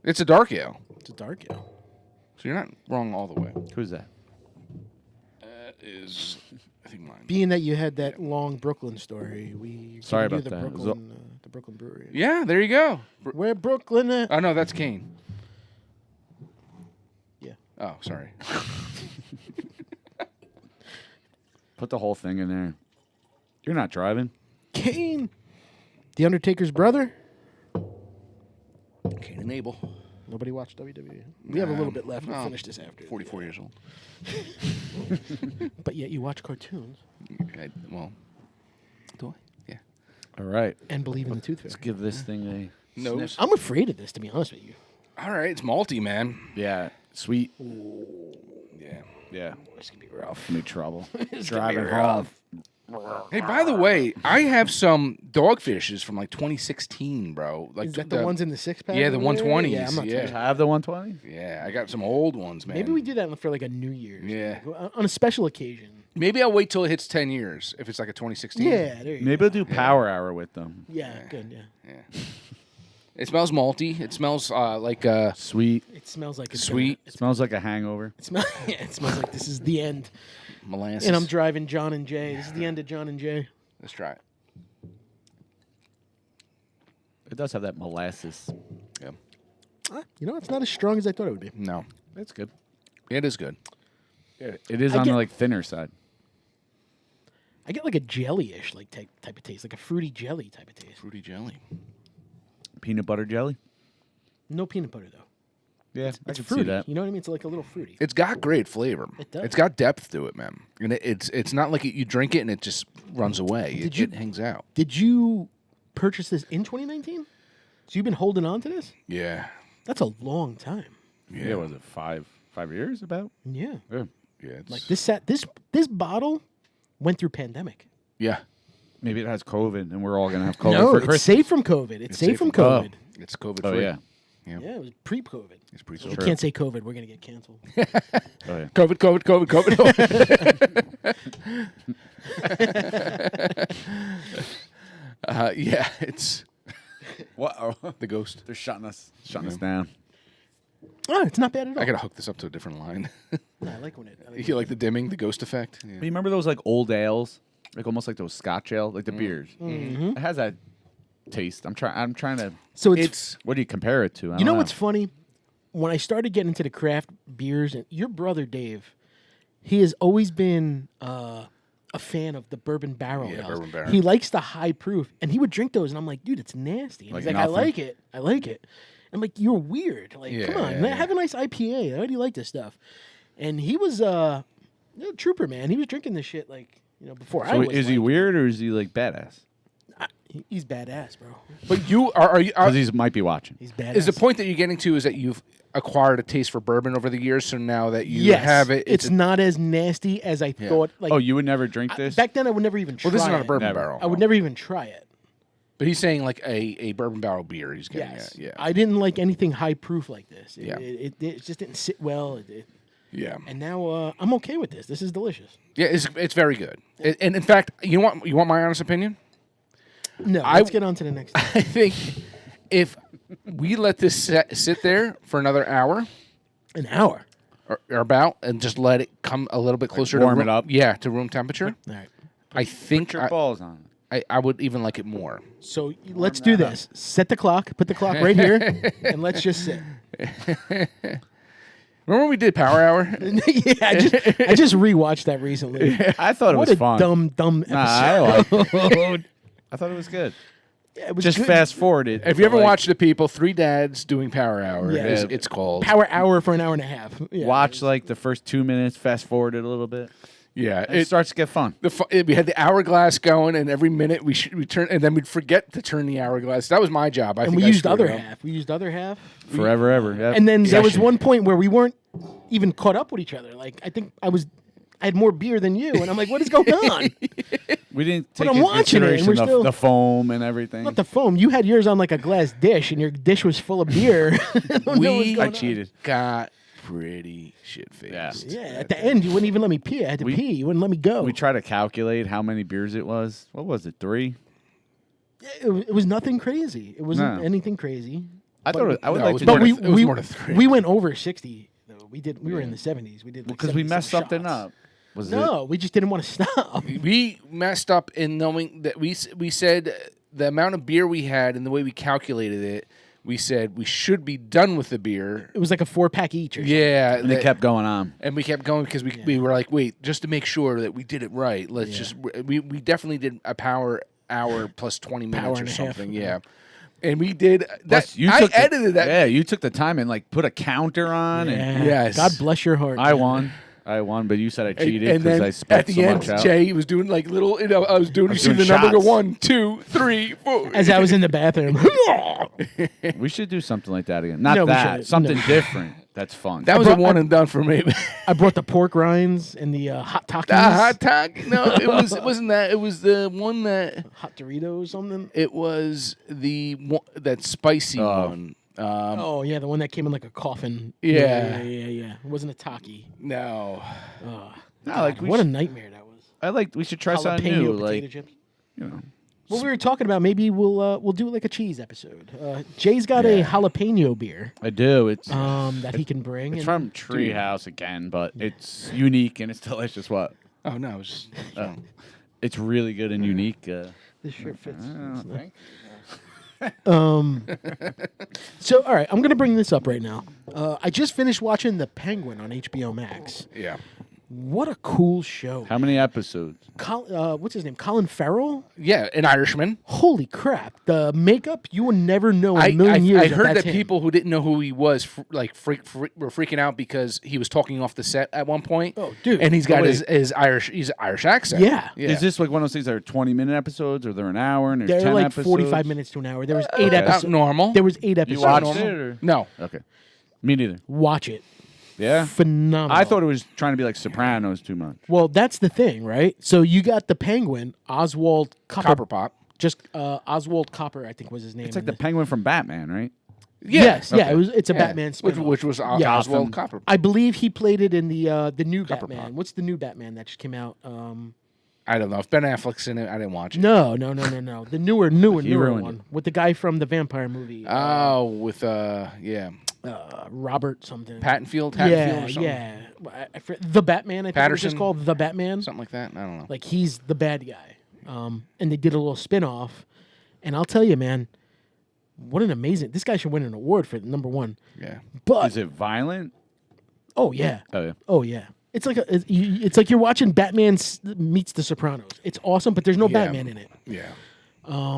It's a dark ale, It's a dark ale. so you're not wrong all the way. Who's that? That is, I think mine. Being that you had that long Brooklyn story, we Sorry gave you about that. the Brooklyn Brewery. Yeah, there you go. Where Brooklyn at? Oh no, that's Kane. Yeah. Oh, sorry. Put the whole thing in there. You're not driving. Kane, the Undertaker's brother. Kane and Abel. Nobody watched WWE. We have a little bit left. We'll no. finish this after. 44 years old. But yet you watch cartoons Well, do I? Yeah. All right. and believe in the tooth Let's fairy. give this thing a Nose. I'm afraid of this, to be honest with you. All right, it's malty, man. Yeah. Sweet. Yeah. Yeah. It's gonna be rough. Give me trouble. It's Driving gonna be home. Hey, by the way, I have some dogfishes from like 2016, bro. Like Is that the ones in the 6-pack? Yeah, the over there? 120s. Yeah, I'm not Yeah. You touching have the 120? Yeah, I got some old ones, man. Maybe we do that for like a New Year's. Yeah. Like, on a special occasion. Maybe I'll wait till it hits 10 years if it's like a 2016. Yeah, there you Maybe go. I'll do Power Hour with them. Yeah, good, yeah. Yeah. It smells malty. It smells like Sweet. It smells like it's Sweet. It smells like a hangover. It smells like this is the end. molasses. And I'm driving John and Jay. This is the end of John and Jay. Let's try it. It does have that molasses. Yeah. You know, it's not as strong as I thought it would be. No, That's good. it is good. It is I on get- the like thinner side. I get like a jelly-ish like type of taste, like a fruity jelly type of taste. Fruity jelly. Peanut butter jelly. No peanut butter though. Yeah, I It's can see fruity. that. You know what I mean? It's like a little fruity. It's got great flavor. It does. It's got depth to it, man. And it's not like you drink it and it just runs away. It hangs out. Did you purchase this in 2019? So you've been holding on to this? Yeah. That's a long time. Yeah, was it 5 years about? Yeah. Yeah. Yeah. It's, Like this bottle went through pandemic. yeah. Maybe it has COVID, and we're all gonna have COVID No, for it's Christmas. safe from COVID. It's safe from COVID. It's COVID Oh free. yeah. Yeah, it was pre-COVID. It's pretty You true. can't say COVID. We're gonna get canceled. Oh yeah. COVID. Yeah, it's What? the ghost. They're shutting us down. Oh, it's not bad at all. I gotta hook this up to a different line. No, I like when it. You like the dimming, the ghost effect? Yeah. You remember those like old ales, like almost like those Scotch ale, like the beers. It has that taste. I'm trying to. So it's What do you compare it to? I you don't know what's funny? When I started getting into the craft beers, and your brother Dave, he has always been a fan of the bourbon barrel. Yeah, ales. bourbon barrel. He likes the high proof, and he would drink those, and I'm like, dude, it's nasty. And Like he's like, I nothing? like it. I like it. I'm like, you're weird. Like, Yeah, come on, yeah, man, yeah. have a nice IPA. How do you like this stuff? And he was a trooper, man. He was drinking this shit like before I So was. is he like, weird or is he like badass? He's badass, bro. But you are you? Because he might be watching. He's badass. Is the point that you're getting to is that you've acquired a taste for bourbon over the years, so now that you Yes, have it, it's not as nasty as I thought. Like Oh, you would never drink this? back then, I would never even try well, this is not it. a bourbon Never. barrel. I would never even try it. But he's saying like a bourbon barrel beer. He's getting Yes. at. Yeah. I didn't like anything high proof like this. Yeah. It just didn't sit well. Yeah. And now I'm okay with this. This is delicious. Yeah. It's very good. And in fact, you want my honest opinion? No, let's get on to the next thing. I think if we let this sit there for another hour An hour. or about and just let it come a little bit closer warm to it up? Yeah, to room temperature. All right. I think Put your balls on. I would even like it more. So let's do this. Set the clock. Put the clock right here, and let's just sit. Remember when we did Power Hour? Yeah, I just rewatched that recently. I thought it What was a fun. dumb episode. Nah, I liked it. I thought it was good. it was Just good. fast forwarded. If you ever like, watch The People, three dads doing Power Hour, Yeah. it's called. Power Hour for an hour and a half. Yeah, watch like the first 2 minutes, fast forward it a little bit. Yeah, It starts to get fun. We had the hourglass going, and every minute we turn, and then we'd forget to turn the hourglass. That was my job. and we used other half. We used other half. Forever, ever. Yep. And then there was Session. one point where we weren't even caught up with each other. Like I think I had more beer than you, and I'm like, what is going on? We didn't But take I'm into watching it, and consideration we're still- the foam and everything. Not the foam. You had yours on like a glass dish, and your dish was full of beer. I don't know what's We going I on. cheated. got pretty shit faced. Yeah. Yeah, at the end, you wouldn't even let me pee. I had to pee. You wouldn't let me go. We tried to calculate how many beers it was. What was it? 3? It was nothing crazy. It wasn't No. anything crazy. I thought I would No, like it was to more do to- it it was more to 3. We went over 60. Though we were in the 70s. We did like because we 70 messed some something shots. up. Was No, we just didn't want to stop. We messed up in knowing that we said the amount of beer we had and the way we calculated it. We said we should be done with the beer. It was like a 4-pack each. Or something. Yeah, And it kept going on. and we kept going because we were like, wait, just to make sure that we did it right. Let's Yeah. just we definitely did a power hour plus 20 minutes Hour or and a half. something. Yeah. And we did that. Plus, you I took edited that. Yeah, you took the time and like put a counter on, and Yeah. Yes. God bless your heart. I man. won, but you said I cheated And because then I spent at the so end, much out. Jay was doing like little. I was doing. You see doing the number go shots. 1, 2, 3, 4. As I was in the bathroom. We should do something like that again. Not No, we that. shouldn't. Something No. different. That's fun. That was a one and done for me. I brought the pork rinds and the hot Takis. The hot dog? No, it wasn't that. It was the one that. Hot Doritos or something. It was the one, that spicy Oh. one. Oh, yeah, the one that came in like a coffin. Yeah. Yeah. It wasn't a Taki. No. Oh, No, like we what a should, nightmare that was. I like. We should try something Jalapeno new. potato Like chips. you know. Well, we were talking about maybe we'll do like a cheese episode. Jay's got a jalapeno beer I do. It's that he can bring. it's and- from Treehouse again, but it's unique and it's delicious. What? Oh no. It was just, It's really good and unique. This shirt fits. Oh, thank So, all right, I'm gonna bring this up right now. I just finished watching The Penguin on HBO Max. yeah. What a cool show! How many episodes? What's his name? Colin Farrell. Yeah, an Irishman. Holy crap! The makeup you will never know in a million years. I heard that's that him. people who didn't know who he was were freaking out because he was talking off the set at one point. Oh, dude. And he's got Oh, wait. his Irish accent. Yeah. Is this like one of those things that are 20-minute episodes, or they're an hour and there's They're 10 like episodes? 45 minutes to an hour. There was 8 Okay. episodes. normal? There was 8 episodes. watched normal? it, or- No. Okay. Me neither. Watch it. Yeah. Phenomenal. I thought it was trying to be like Sopranos too much. Well, that's the thing, right? So you got the Penguin, Oswald Copper Pop. Just Oswald Copper, I think was his name. It's like in the this. Penguin from Batman, right? Yes, yeah. Okay. It's a Yeah. Batman which, spin which was Yeah. Oswald Copper. I believe he played it in the new Copper Batman. Pop. What's the new Batman that just came out? I don't know if Ben Affleck's in it. I didn't watch it. No. The newer ruined one it. with the guy from the vampire movie. Oh, with Robert something. Hatfield or Yeah, something. yeah. The Batman. I think it was just Patterson? called The Batman. Something like that. I don't know. Like he's the bad guy. And they did a little spin-off. And I'll tell you, man, what an amazing. This guy should win an award for number one. Yeah. But Is it violent? oh yeah. Oh yeah. Oh yeah. It's like you're watching Batman meets The Sopranos. It's awesome, but there's no Yeah. Batman in it. Yeah.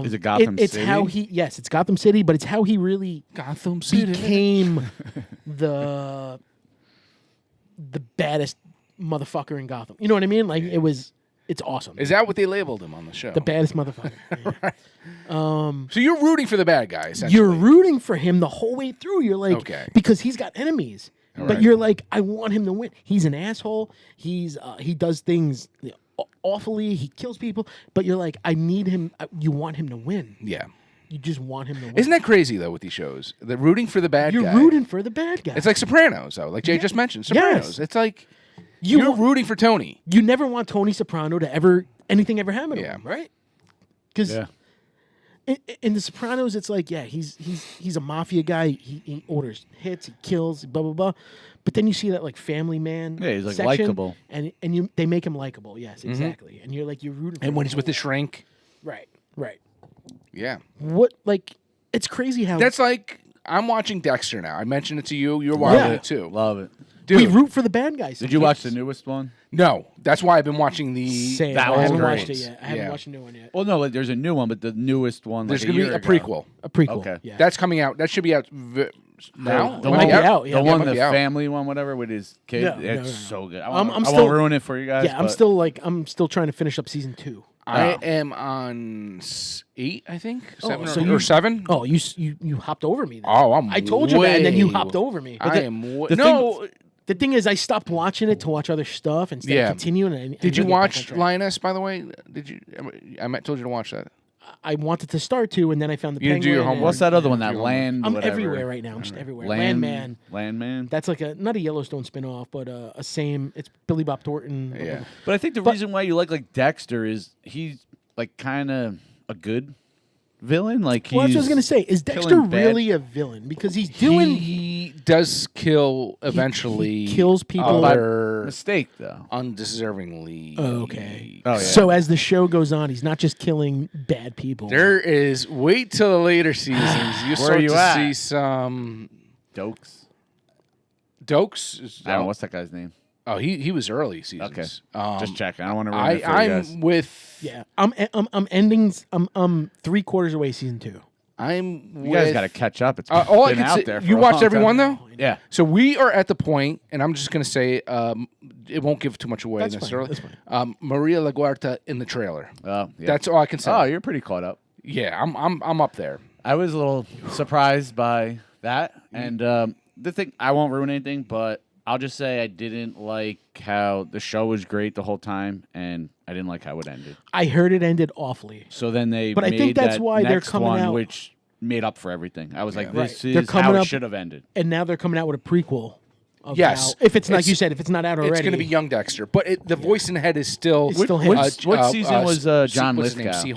Is it Gotham It's City? how it's Gotham City, but it's how he really Gotham City. became the baddest motherfucker in Gotham. You know what I mean? Like it's awesome. Is that what they labeled him on the show? The baddest motherfucker. Yeah. So you're rooting for the bad guy, essentially. You're rooting for him the whole way through. You're like, Okay. because he's got enemies. All But right. you're like, I want him to win. He's an asshole. He does things awfully. He kills people. But you're like, I need him. You want him to win. Yeah. You just want him to win. Isn't that crazy though with these shows? The rooting for the bad You're guy. rooting for the bad guy. It's like Sopranos though, like Jay just mentioned. Sopranos. Yes. It's like You you're wa- rooting for Tony. you never want Tony Soprano to ever anything ever happen to Yeah. him, right? Because Yeah. in The Sopranos, it's like, yeah, he's a mafia guy. He orders hits, he kills, blah blah blah. But then you see that like family man. Yeah, he's, like, section, likable. and they make him likable. Yes, exactly. And you're like you're rooting. For And when him he's with the shrink. right. Yeah. What like it's crazy how That's like I'm watching Dexter now. I mentioned it to you. You're watching Yeah. it too. Love it. We root for the bad guys. Did you watch the newest one? No, that's why I've been watching the. Same. That I was haven't great. watched it yet. I haven't watched the new one yet. Well, no, like, there's a new one, but the newest one. There's like going to be year a ago. prequel. A prequel. Okay. Yeah. That's coming out. That should be out now. The Might one, be out, yeah. the Yeah, one, might the be out. family one, whatever, with his kid. No, It's no. so good. I I'm won't still- ruin it for you guys. Yeah, I'm but still trying to finish up season 2. I am on 8, I think, 7 so or, you- 7. Oh, you hopped over me. Then. Oh, I told you that, and then you way- hopped over me. I am. the The thing is, I stopped watching it to watch other stuff instead of continuing. And Did you really get back on watch track. Lioness? By the way, did you? Told you to watch that. I wanted to start to, and then I found the You didn't do your Penguin, homework. and what's that other one? That You're- land. I'm whatever. everywhere right now. I'm just everywhere. Landman. Landman. That's like not a Yellowstone spinoff, but a same. It's Billy Bob Thornton. Yeah. But I think the reason why you like Dexter is he's like kind of a good villain. Like Well, that's what I was he's gonna say. Is Dexter killing bad- really a villain? Because he's doing He does kill eventually. he kills people- other mistake though. undeservingly. okay. Oh, yeah. So as the show goes on, he's not just killing bad people. There is. Wait till the later seasons. You start you to at? see some. Dokes. Dokes. I don't know what's that guy's name. Oh, he was early seasons. Okay. Just checking. I don't want to ruin it for you guys. I'm with. Yeah, I'm endings. I'm 3/4 away season 2. I'm. You with, guys got to catch up. It's all I been can out say. there. For You a watched long every time. one though. Yeah. So we are at the point, and I'm just going to say it won't give too much away That's fine, necessarily. that's fine. Maria LaGuardia in the trailer. Oh, yeah. That's all I can say. Oh, you're pretty caught up. Yeah, I'm up there. I was a little surprised by that, and the thing I won't ruin anything, but I'll just say I didn't like how the show was great the whole time, and I didn't like how it ended. I heard it ended awfully. So then they, But I made think that's that why they're next coming one, out- which made up for everything. I was like, Right. this They're is coming how it up- should have ended. And now they're coming out with a prequel. Of Yes. how- if it's like It's- you said, if it's not out already, It's going to be young Dexter, but the voice in the head is still. It's still him. What season was John what's his name? Lithgow? C.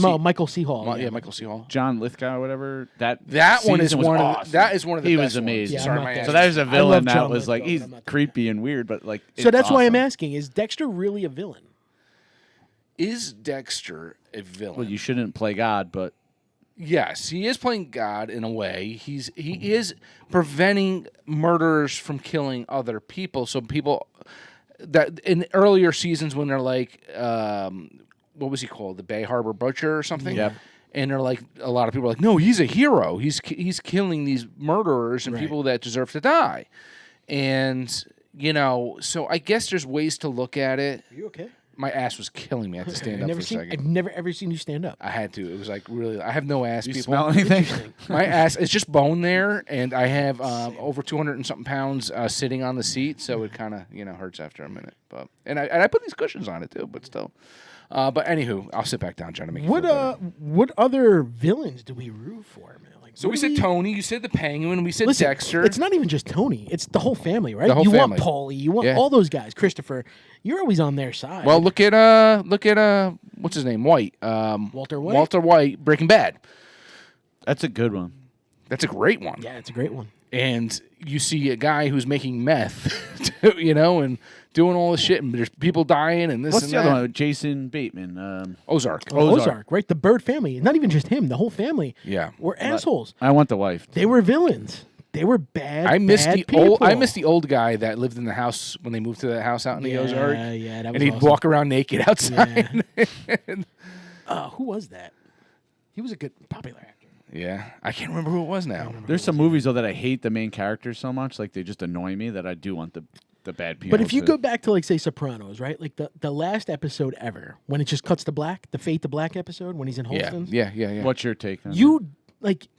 Hall. Michael C. Hall. Yeah, Michael C. Hall. John Lithgow or whatever. That one is season was one of awesome. that is one of the He best was amazing. Yeah, Sorry, I'm my not ass. So there's a I love villain that John was like Lithgow, he's but I'm not- creepy and weird, but like So that's why I'm awesome. asking: is Dexter really a villain? Is Dexter a villain? Well, you shouldn't play God, but Yes, he is playing God in a way. He is preventing murderers from killing other people. So people that in earlier seasons when they're like, what was he called, the Bay Harbor Butcher or something? Yep. And they're like, a lot of people are like, no, he's a hero. He's killing these murderers and Right. people that deserve to die. And so I guess there's ways to look at it. Are you okay? My ass was killing me. I had to stand up for a second. I've never ever seen you stand up. I had to. It was like really. I have no ass. you people. smell anything? My ass. It's just bone there, and I have over 200 and something pounds sitting on the seat, so it kind of hurts after a minute. But and I put these cushions on it too, but still. But anywho, I'll sit back down, trying to make. What other villains do we root for, man? Like, So what we do said Tony. You said the Penguin. We said Listen, Dexter. It's not even just Tony. It's the whole family, right? The whole you family. want Paulie. You want Yeah. all those guys. Christopher. You're always on their side. Well, look at what's his name? White. Walter White? Walter White. Breaking Bad. That's a good one. That's a great one. Yeah, it's a great one. And you see a guy who's making meth, and doing all this shit, and there's people dying, and this What's and the other that. one? Jason Bateman. Ozark. Ozark, right? The Bird family. Not even just him. The whole family. Yeah. Were assholes. I want the wife. They were villains. They were bad. I miss bad the people. old. I miss the old guy that lived in the house when they moved to that house out in the Ozark. Yeah, that was And he'd awesome. walk around naked outside. Who was that? He was a good popular actor. Yeah, I can't remember who it was now. There's some movies though that I hate the main characters so much, like they just annoy me that I do want the bad people. But if you to- go back to like say Sopranos, right? Like the last episode ever, when it just cuts to black, the Fade to Black episode when he's in Yeah, Holston's. yeah. Don't your take on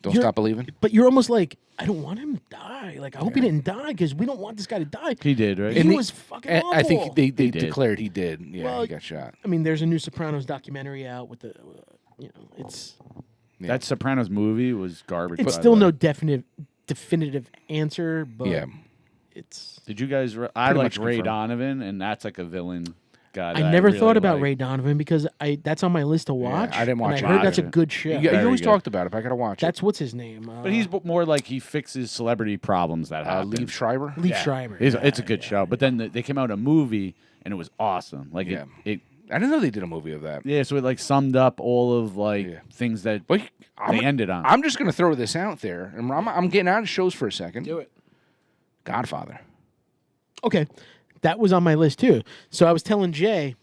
Don't stop believing. But you're almost like, I don't want him to die. Like I hope he didn't die because we don't want this guy to die. He did, right? He was fucking awful. I think they did. declared he did. Yeah, Well, he got shot. I mean, there's a new Sopranos documentary out with the, it's That Sopranos movie was garbage. it's by still the no way. definitive answer, but Yeah. it's. Did you guys? I Pretty like much Ray confirmed. Donovan, and that's like a villain guy. I that never really thought about like. Ray Donovan because that's on my list to watch. I didn't watch and it I heard that's a either. good show. You Very always good. talked about it, but I gotta watch That's what's his name. But he's more like he fixes celebrity problems that it. happen. Liev Schreiber. Liev Schreiber. It's a good show. But then they came out a movie, and it was awesome. Like Yeah. it I didn't know they did a movie of that. yeah. So it like summed up all of like Yeah. things that But they ended on. I'm just gonna throw this out there, and I'm getting out of shows for a second. Do it. Godfather. Okay, that was on my list too. So I was telling Jay,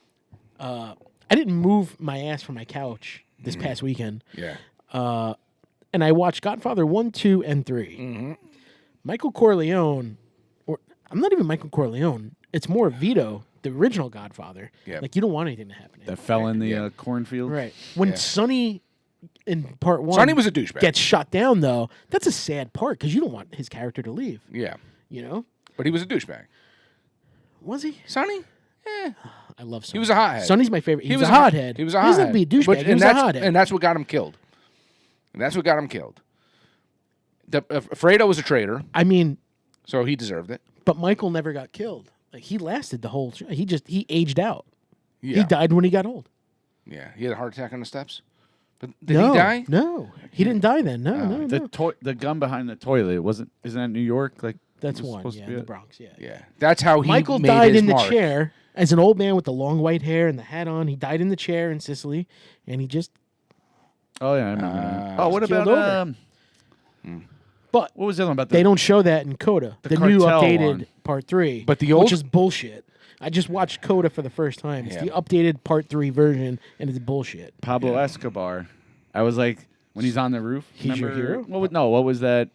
I didn't move my ass from my couch this past weekend. Yeah. And I watched Godfather 1, 2, and 3. Mm-hmm. Michael Corleone, or I'm not even Michael Corleone. It's more Vito, the original Godfather. Yeah. Like, you don't want anything to happen to him. That fell in the cornfield. Right. When Yeah. Sonny in part 1 Sonny was a douchebag. gets shot down, though, that's a sad part because you don't want his character to leave. Yeah. You know? But he was a douchebag. Was he? Sonny? I love Sonny. He was a hothead. Sonny's my favorite. He was was a hothead. He was a He doesn't have hothead. to be a douchebag. He was a hothead. And that's what got him killed. And that's what got him killed. Fredo was a traitor, I mean, so he deserved it. but Michael never got killed. Like, he lasted the whole. He aged out. Yeah. He died when he got old. Yeah. He had a heart attack on the steps. But did no, he die? No, he didn't die then. No, no, no. The gun behind the toilet isn't that New York? Like That's was one. supposed Yeah, to be the it? Bronx. Yeah. Yeah. That's how he Michael made died his in the mark. chair as an old man with the long white hair and the hat on. He died in the chair in Sicily, and he just. Oh yeah, I remember. that. Oh, what killed about over. But what was the other one about? they don't show that in Coda, the new cartel updated one. part 3. But the old- which is bullshit. I just watched Coda for the first time. It's Yeah. the updated part 3 version, and it's bullshit. Pablo Escobar. I was like, when he's on the roof. He's your hero? What was that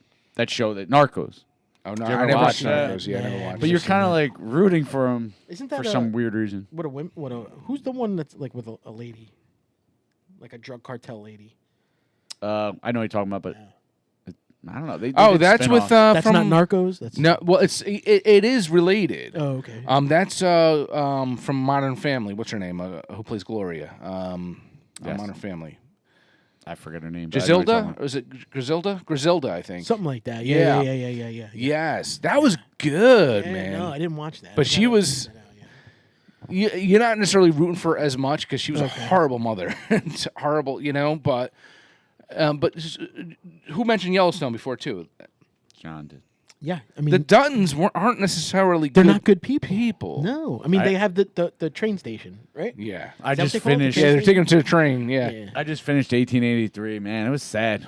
show that Narcos? Oh, no. Did you I ever never watch watched that? Narcos. Yeah, I never watched But you're it. kind of like rooting for him Isn't for that some weird reason. who's the one that's like with a lady, like a drug cartel lady? I know what you're talking about, but I don't know. They Oh, did that's with spin-offs. That's from not Narcos. That's No, well, it is related. Oh, okay. That's from Modern Family. What's her name? Who plays Gloria? On Yes. Modern Family. I forget her name. but I know what you're talking Giselda? Or is it Griselda? Griselda, I think. Something like that. Yeah. Yeah. Yes, that was good, Yeah, man. No, I didn't watch that. But I she gotta was- check that out, yeah. You're not necessarily rooting for her as much because she was a Okay. horrible mother. It's horrible, But who mentioned Yellowstone before too? about. John did. Yeah, I The mean, Duttons aren't necessarily. they're good not good people. people. No, I mean they have the train station, right? Yeah. I Is that what just they call it, the finished. train Yeah, they're taking them to the train. Yeah. Yeah. I just finished 1883. Man, it was sad.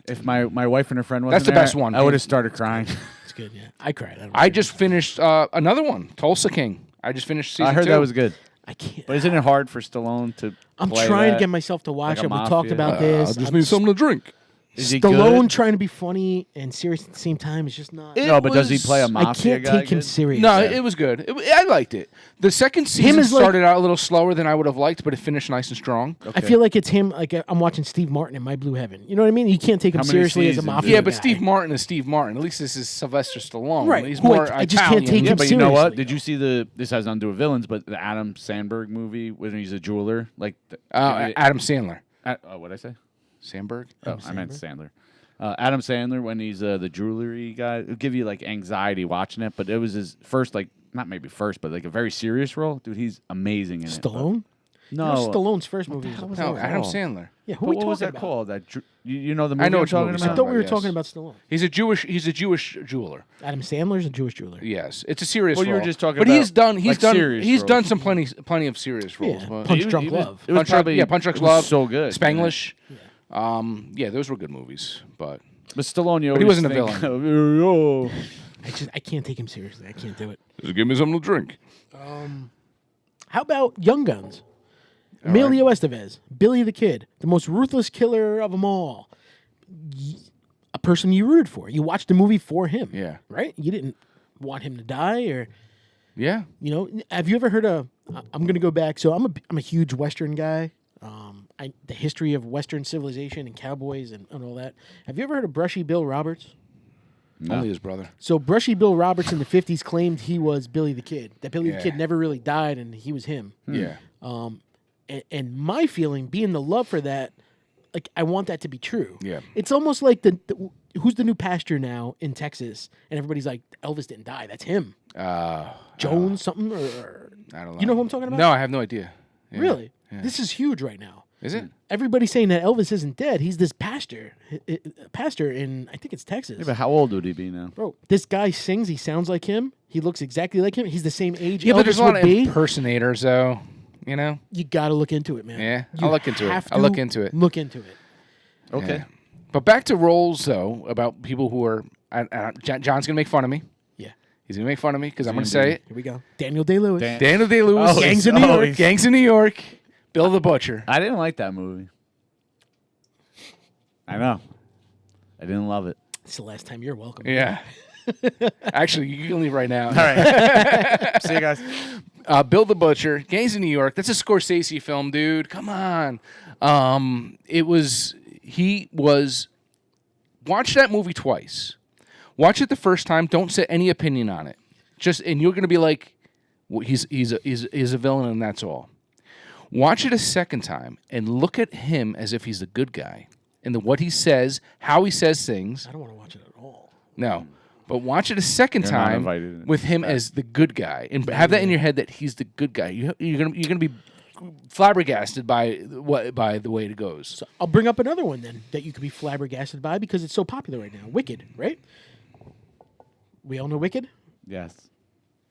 If my wife and her friend wasn't That's the there, best one. I would have started crying. It's good. Yeah, I cried. I, don't I know. just finished another one, Tulsa King. I just finished season I heard 2. that was good. I can't. But isn't it hard for Stallone to? I'm play trying that? to get myself to watch like it. a We talked mafia? about I this. just I'm need something to drink. Is he Stallone good? trying to be funny and serious at the same time is just not. It No, but does he was- play a I mafia can't guy? take him good? serious. No, it was good. I liked it. The second season is like- started out a little slower than I would have liked, but it finished nice and strong. I feel like it's him. Like I'm watching Steve Martin in My Blue Heaven. You know what I mean? You can't take him How many seriously as a seasons? mafia. Yeah, but guy. Steve Martin is Steve Martin. At least this is Sylvester Stallone. Right, He's who more I just can't Italian. take Yeah, him but you know what? seriously, Did you see this has nothing to do with villains, but the Adam Sandberg movie when he's a jeweler? Like Adam Sandler. What did I say? Sandberg? Oh, I meant Sandler. Adam Sandler when he's the jewelry guy. It'll give you like anxiety watching it, but it was his first not maybe first, but like a very serious role. Dude, he's amazing in it. Stallone. but- No, Stallone's first movie. hell Was was No, that Adam called? Sandler. Yeah, who But are we what was talking that about? called? You know the movie I know I'm which movie talking you're I about? thought we were yes. talking about Stallone. He's a Jewish jeweler. Adam Sandler's a Jewish jeweler. Yes, it's a serious Well, you role. were just talking but about, he's like, serious done roles. some plenty of serious roles. Yeah, but Punch Drunk Love. It was Punch Drunk- probably yeah, Punch Drunk it was Love, so good. Spanglish. Yeah, those were good movies, but But Stallone, you But he always wasn't a think villain. oh, I can't take him seriously. I can't do it. just give me something to drink. How about Young Guns? Emilio Estevez, Billy the Kid, the most ruthless killer of them all. A person you rooted for. You watched the movie for him. Yeah. Right? You didn't want him to die or, Yeah, have you ever heard of, I'm going to go back. So I'm a huge Western guy. The history of Western civilization and cowboys and all that. Have you ever heard of Brushy Bill Roberts? only his brother. So Brushy Bill Roberts in the 50s claimed he was Billy the Kid. That Billy the Yeah. Kid never really died and he was him. Yeah, And my feeling, being the love for that, like I want that to be true. Yeah. It's almost like who's the new pastor now in Texas, and everybody's like Elvis didn't die. That's him. Jones something or I don't know. you know who I'm talking about? No, I have no idea. Yeah. Really? Yeah. This is huge right now. Is it? Everybody's saying that Elvis isn't dead. He's this pastor in I think it's Texas. Yeah, but how old would he be now? Bro, this guy sings. He sounds like him. He looks exactly like him. He's the same age. Yeah, Elvis but there's a lot would of be. impersonators, though. You know. You got to look into it, man. Yeah, You I'll look into it. have I'll to look into it. Look into it. Okay. Yeah. But back to roles, though, about people who are. John's gonna make fun of me. Yeah. He's going to make fun of me because I'm going to say it. Here we go. Daniel Day-Lewis. Daniel Day-Lewis. Oh, Gangs of New York. Gangs of New York. Bill the Butcher. I didn't like that movie. I know. I didn't love it. It's the last time you're welcome. Yeah. Actually, you can leave right now. All right. See you guys. Bill the Butcher, Gangs of New York. That's a Scorsese film, dude. Come on. Watch that movie twice. Watch it the first time. Don't say any opinion on it. And you're going to be like, well, he's a villain, and that's all. Watch it a second time and look at him as if he's the good guy and what he says, how he says things. I don't want to watch it at all. No. But watch it a second You're not time invited. with him as the good guy, and have that in your head that he's the good guy. You're gonna be flabbergasted by the way it goes. So I'll bring up another one then that you could be flabbergasted by because it's so popular right now. Wicked, right? We all know Wicked. Yes.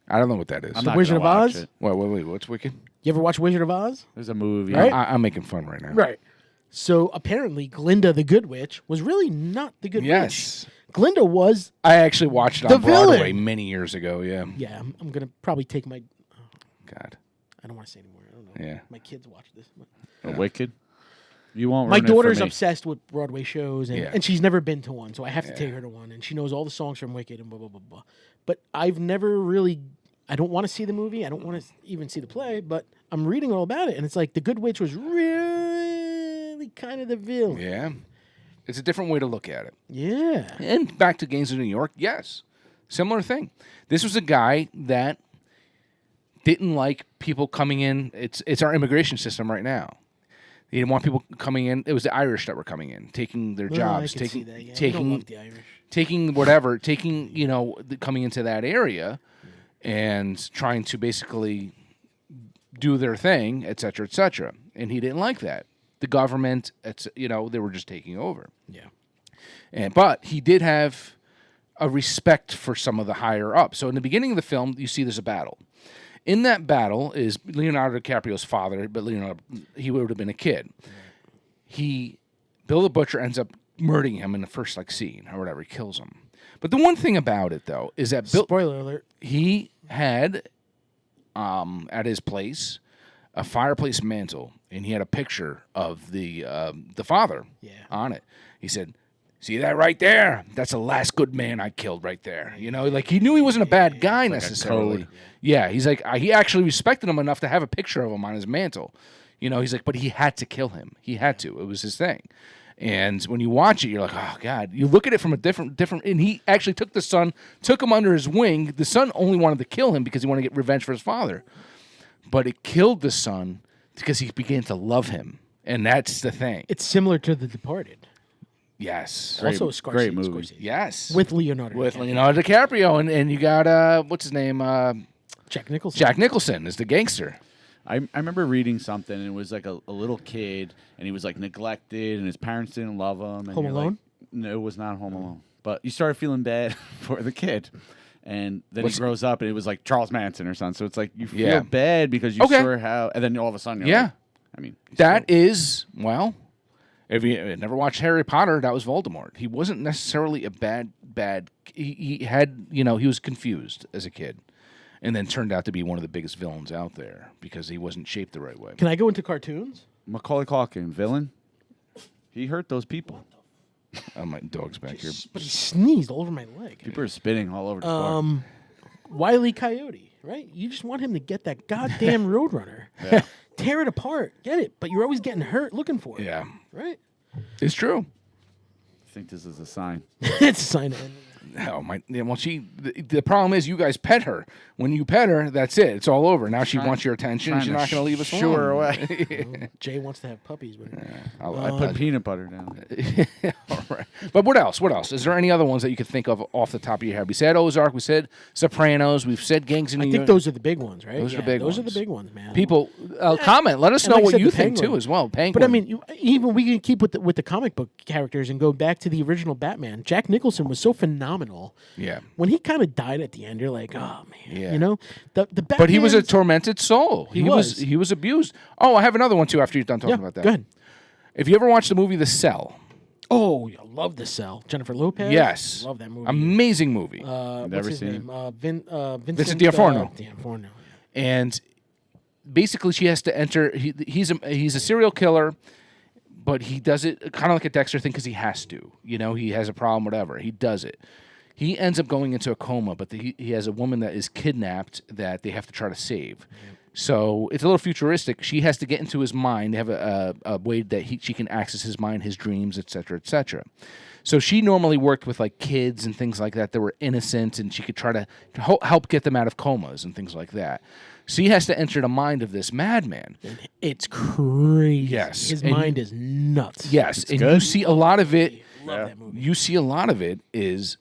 I don't know what that is. I'm The not Wizard gonna of watch Oz? it. Wait, what's Wicked? You ever watch Wizard of Oz? There's a movie. Right? I'm making fun right now. Right. So apparently, Glinda the Good Witch was really not the Good Witch. Yes. Glinda was. I actually watched it The on Broadway villain. many years ago. Yeah. Yeah, I'm gonna probably take my. God. I don't want to say anymore. I don't know. Yeah. My kids watch this. Wicked. You won't. My ruin it for daughter's me. obsessed with Broadway shows, and, Yeah. and she's never been to one, so I have to take her to one, and she knows all the songs from Wicked and blah blah blah blah. But I've never really. I don't want to see the movie. I don't want to even see the play. But I'm reading all about it, and it's like the Good Witch was really kind of the villain. Yeah. It's a different way to look at it. Yeah. And back to Gangs of New York, yes. Similar thing. This was a guy that didn't like people coming in. It's our immigration system right now. He didn't want people coming in. It was the Irish that were coming in, taking their Well, jobs, I can see that. Yeah. I don't taking love the Irish. coming into that area and trying to basically do their thing, et cetera, et cetera. And he didn't like that. The government, they were just taking over. Yeah. But he did have a respect for some of the higher up. So in the beginning of the film, you see there's a battle. In that battle is Leonardo DiCaprio's father, but he would have been a kid. Bill the Butcher ends up murdering him in the first scene or whatever. He kills him. But the one thing about it though is that Bill, Spoiler alert. he had at his place a fireplace mantle, and he had a picture of the father on it. He said, "See that right there? That's the last good man I killed right there." He knew he wasn't a bad guy necessarily. code. Yeah, he's like he actually respected him enough to have a picture of him on his mantle. He's like, but he had to kill him. He had to. It was his thing. And when you watch it, you're like, oh God. You look at it from a different. And he actually took the son, took him under his wing. The son only wanted to kill him because he wanted to get revenge for his father. But it killed the son because he began to love him. And that's the thing. It's similar to The Departed. Yes. Also a Scorsese. great movie. Scorsese. Yes. With Leonardo. With DiCaprio. Leonardo DiCaprio. And you got, what's his name? Jack Nicholson. Jack Nicholson is the gangster. I remember reading something, and it was like a little kid, and he was neglected, and his parents didn't love him. And Home you're Alone? No, it was not Home Alone. But you started feeling bad for the kid. And then he grows up, and it was like Charles Manson or something. So it's like you feel bad because you saw how, and then all of a sudden you're That is, well, if you never watched Harry Potter, that was Voldemort. He wasn't necessarily a bad, he had, he was confused as a kid. And then turned out to be one of the biggest villains out there because he wasn't shaped the right way. Can I go into cartoons? Macaulay Culkin, villain. He hurt those people. Oh, my dog's back here. But he sneezed all over my leg. People are spitting all over the bar. Wile E. Coyote, right? You just want him to get that goddamn Roadrunner. Yeah. Tear it apart. Get it. But you're always getting hurt looking for it. Yeah, Right? it's true. I think this is a sign. It's a sign of Oh my! Well, the problem is you guys pet her. When you pet her, that's it. It's all over. Now she wants your attention. She's not going to leave us shoo her alone. away. Jay wants to have puppies with him. I put peanut butter down. All right. But what else? What else? Is there any other ones that you could think of off the top of your head? We said Ozark. We said Sopranos. We've said Gangs of New I York. think those are the big ones, right? Those are the big Those ones. are the big ones, man. People comment. Let us And know like I what said, you the think Penguin. too, as well. Penguin. But I mean, even we can keep with the comic book characters and go back to the original Batman. Jack Nicholson was so phenomenal. yeah. When he kind of died at the end, you're like, oh man, Yeah. the Batman. But he was a tormented soul. He was. He was abused. Oh, I have another one too. After you're done talking yeah. about that, Go ahead. if you ever watched the movie The Cell, Oh, I love The Cell. Jennifer Lopez. Yes. Love that movie. Amazing movie. What's Never his seen name? Vincent D'Onofrio. D'Onofrio. And basically, she has to enter. He's a serial killer, but he does it kind of like a Dexter thing because he has to. You know, he has a problem, whatever. He does it. He ends up going into a coma, but he has a woman that is kidnapped that they have to try to save. Yep. So it's a little futuristic. She has to get into his mind. They have a way that she can access his mind, his dreams, etc., etc. So she normally worked with like kids and things like that were innocent, and she could try to help get them out of comas and things like that. So he has to enter the mind of this madman. It's crazy. Yes. His mind is nuts. Yes, It's and good. you see a lot of it. Love that movie. You see a lot of it is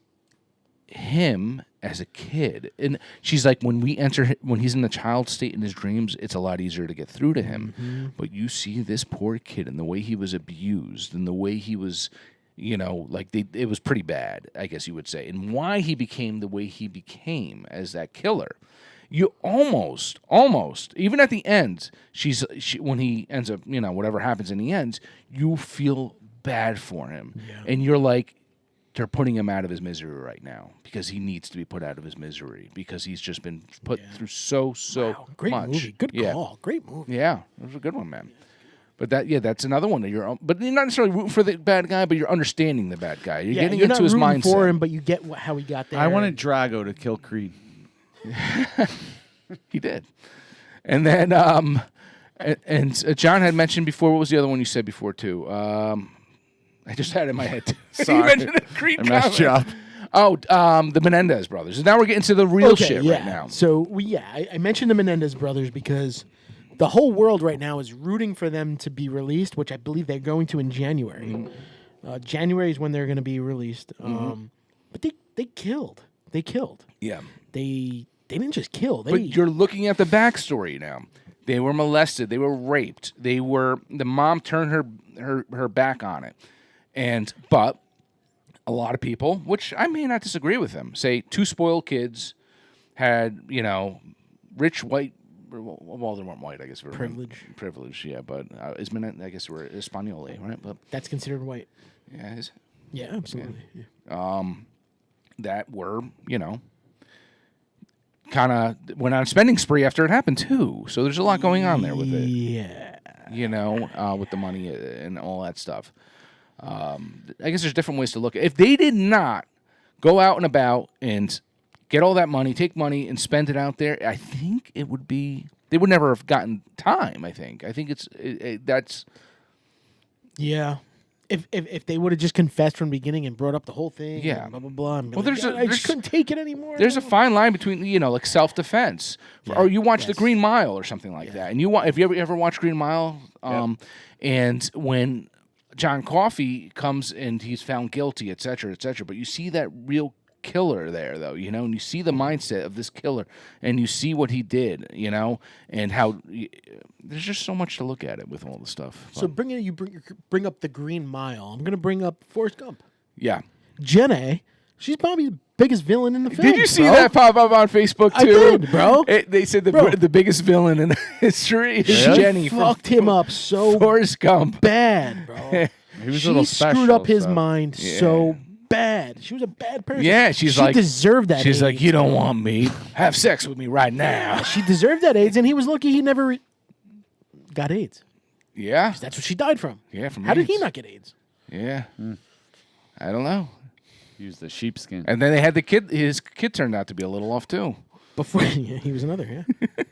him as a kid, and she's like, when he's in the child state in his dreams, it's a lot easier to get through to him. Mm-hmm. But you see this poor kid and the way he was abused and the way he was, you know, like it was pretty bad, I guess you would say, and why he became the way he became as that killer. You almost, even at the end, when he ends up, you know, whatever happens in the end, you feel bad for him, and you're like, they're putting him out of his misery right now because he needs to be put out of his misery because he's just been put through so Great much. movie. Good call. Great movie. Yeah, it was a good one, man. But that's another one that but you're not necessarily rooting for the bad guy, but you're understanding the bad guy. You're getting into his mindset. You're not rooting for him, but you get how he got there. I wanted Drago to kill Creed. He did. And then John had mentioned before, what was the other one you said before too? I just had it in my head. Sorry. You mentioned a Creed I messed you up. Oh, the Menendez brothers. And now we're getting to the real shit right now. So I mentioned the Menendez brothers because the whole world right now is rooting for them to be released, which I believe they're going to in January. Mm-hmm. January is when they're going to be released. Mm-hmm. But they killed. They killed. Yeah. They didn't just kill. But you're looking at the backstory now. They were molested. They were raped. The mom turned her back on it. But a lot of people, which I may not disagree with them, say two spoiled kids had, you know, rich white, well, they weren't white, I guess. Privilege, yeah. But I guess we're Espanol, right? But that's considered white. Yeah, is it? Yeah, absolutely. Yeah. That were, you know, kind of went on a spending spree after it happened, too. So there's a lot going on there with it. Yeah. You know, with the money and all that stuff. I guess there's different ways to look at it. If they did not go out and about and get all that money, take money and spend it out there, I think it would be, they would never have gotten time, I think. I think that's... Yeah. If they would have just confessed from the beginning and brought up the whole thing, yeah, and blah, blah, blah. And well, I just couldn't take it anymore. There's a fine line between, you know, like self-defense. Yeah. Or you watch The Green Mile or something like that. And if you ever watch Green Mile, and when John Coffey comes and he's found guilty, et cetera, but you see that real killer there, though, you know, and you see the mindset of this killer, and you see what he did, you know, and how there's just so much to look at it with all the stuff. So bring up The Green Mile. I'm going to bring up Forrest Gump. Yeah. Jenny, she's probably the biggest villain in the film. Did you see that pop up on Facebook, too? I did, bro. They said the biggest villain in history is Jenny. Fucked him up so Forrest Gump. bad, bro. He was a little special, screwed up his mind so bad. She was a bad person. Yeah, she deserved that. She's AIDS. like, you don't want me. Have sex with me right now. She deserved that AIDS, and he was lucky he never got AIDS. Yeah, that's what she died from. Yeah, from How AIDS. did he not get AIDS? Yeah, I don't know. Use the sheepskin. And then they had the kid. His kid turned out to be a little off too. He was another. Yeah.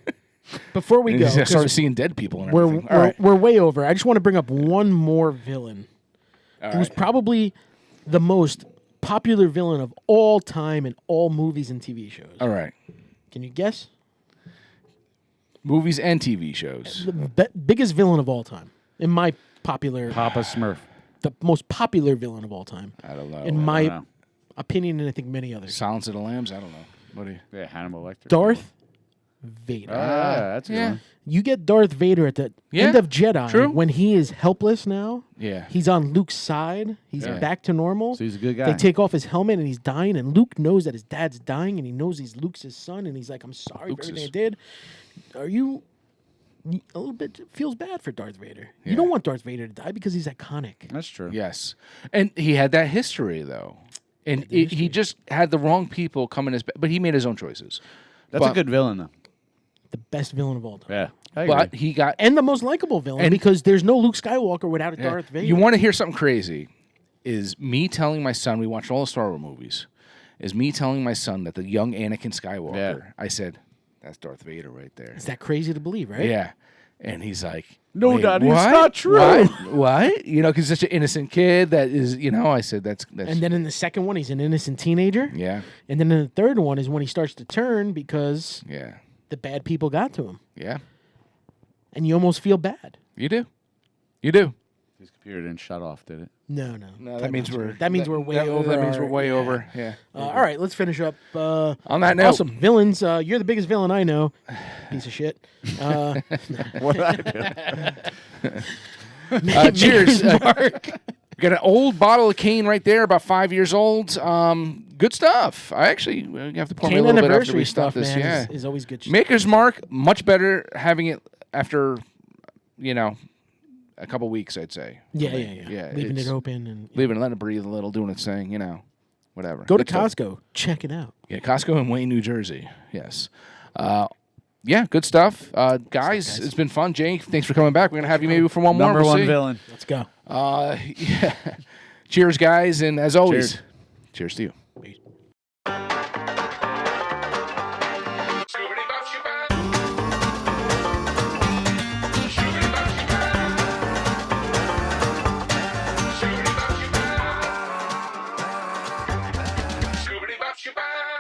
Before we go, I started seeing dead people. And everything. We're way over. I just want to bring up one more villain. Who's probably the most popular villain of all time in all movies and TV shows. All right. Can you guess? Movies and TV shows. The biggest villain of all time. In my popular... Papa Smurf. The most popular villain of all time. I don't know. In my opinion, and I think many others. Silence of the Lambs? I don't know. What do you... Yeah, Hannibal Lecter. Darth Vader. That's a good one. You get Darth Vader at the end of Jedi when he is helpless now. Yeah. He's on Luke's side. He's back to normal. So he's a good guy. They take off his helmet and he's dying, and Luke knows that his dad's dying, and he knows he's Luke's his son, and he's like, I'm sorry for everything I did. Are you a little bit feels bad for Darth Vader. Yeah. You don't want Darth Vader to die because he's iconic. That's true. Yes, and he had that history though, and he just had the wrong people come in his. But he made his own choices. That's a But- good villain, though. The best villain of all time. Yeah. I agree. But he got. And the most likable villain And- because there's no Luke Skywalker without a Darth Vader. You want to hear something crazy? Is me telling my son, we watched all the Star Wars movies, is me telling my son that the young Anakin Skywalker, Yeah. I said, that's Darth Vader right there. Is that crazy to believe, right? Yeah. And he's like, No, "Wait, Daddy, it's what? not true." What? You know, because such an innocent kid that is, I said, that's And then in the second one, he's an innocent teenager. yeah, And then in the third one is when he starts to turn because yeah, the bad people got to him. yeah. And you almost feel bad. You do. You do. His computer didn't shut off, did it? No. That means we're way over. That means we're our- way yeah. over. Yeah. All right, let's finish up. On that note, Awesome. Villains. You're the biggest villain I know. Piece of shit. What did I do? cheers. We got an old bottle of Kane right there, about 5 years old. Good stuff. I actually have to pour me a Kane little bit after anniversary we stop stuff, this. man, Yeah. is always good shit. Maker's Mark, much better having it after, a couple weeks, I'd say. Yeah. Leaving it's- it open and Leaving it, letting it breathe a little, doing its thing, whatever. go to Good stuff. Costco. Check it out. Yeah, Costco in Wayne, New Jersey. Yes. Yeah, good stuff. Guys, it's been fun. Jay, thanks for coming back. We're going to have you maybe for one more. Number We'll one see. villain. Let's go. Yeah. Cheers, guys. And as always, cheers to you. Bye.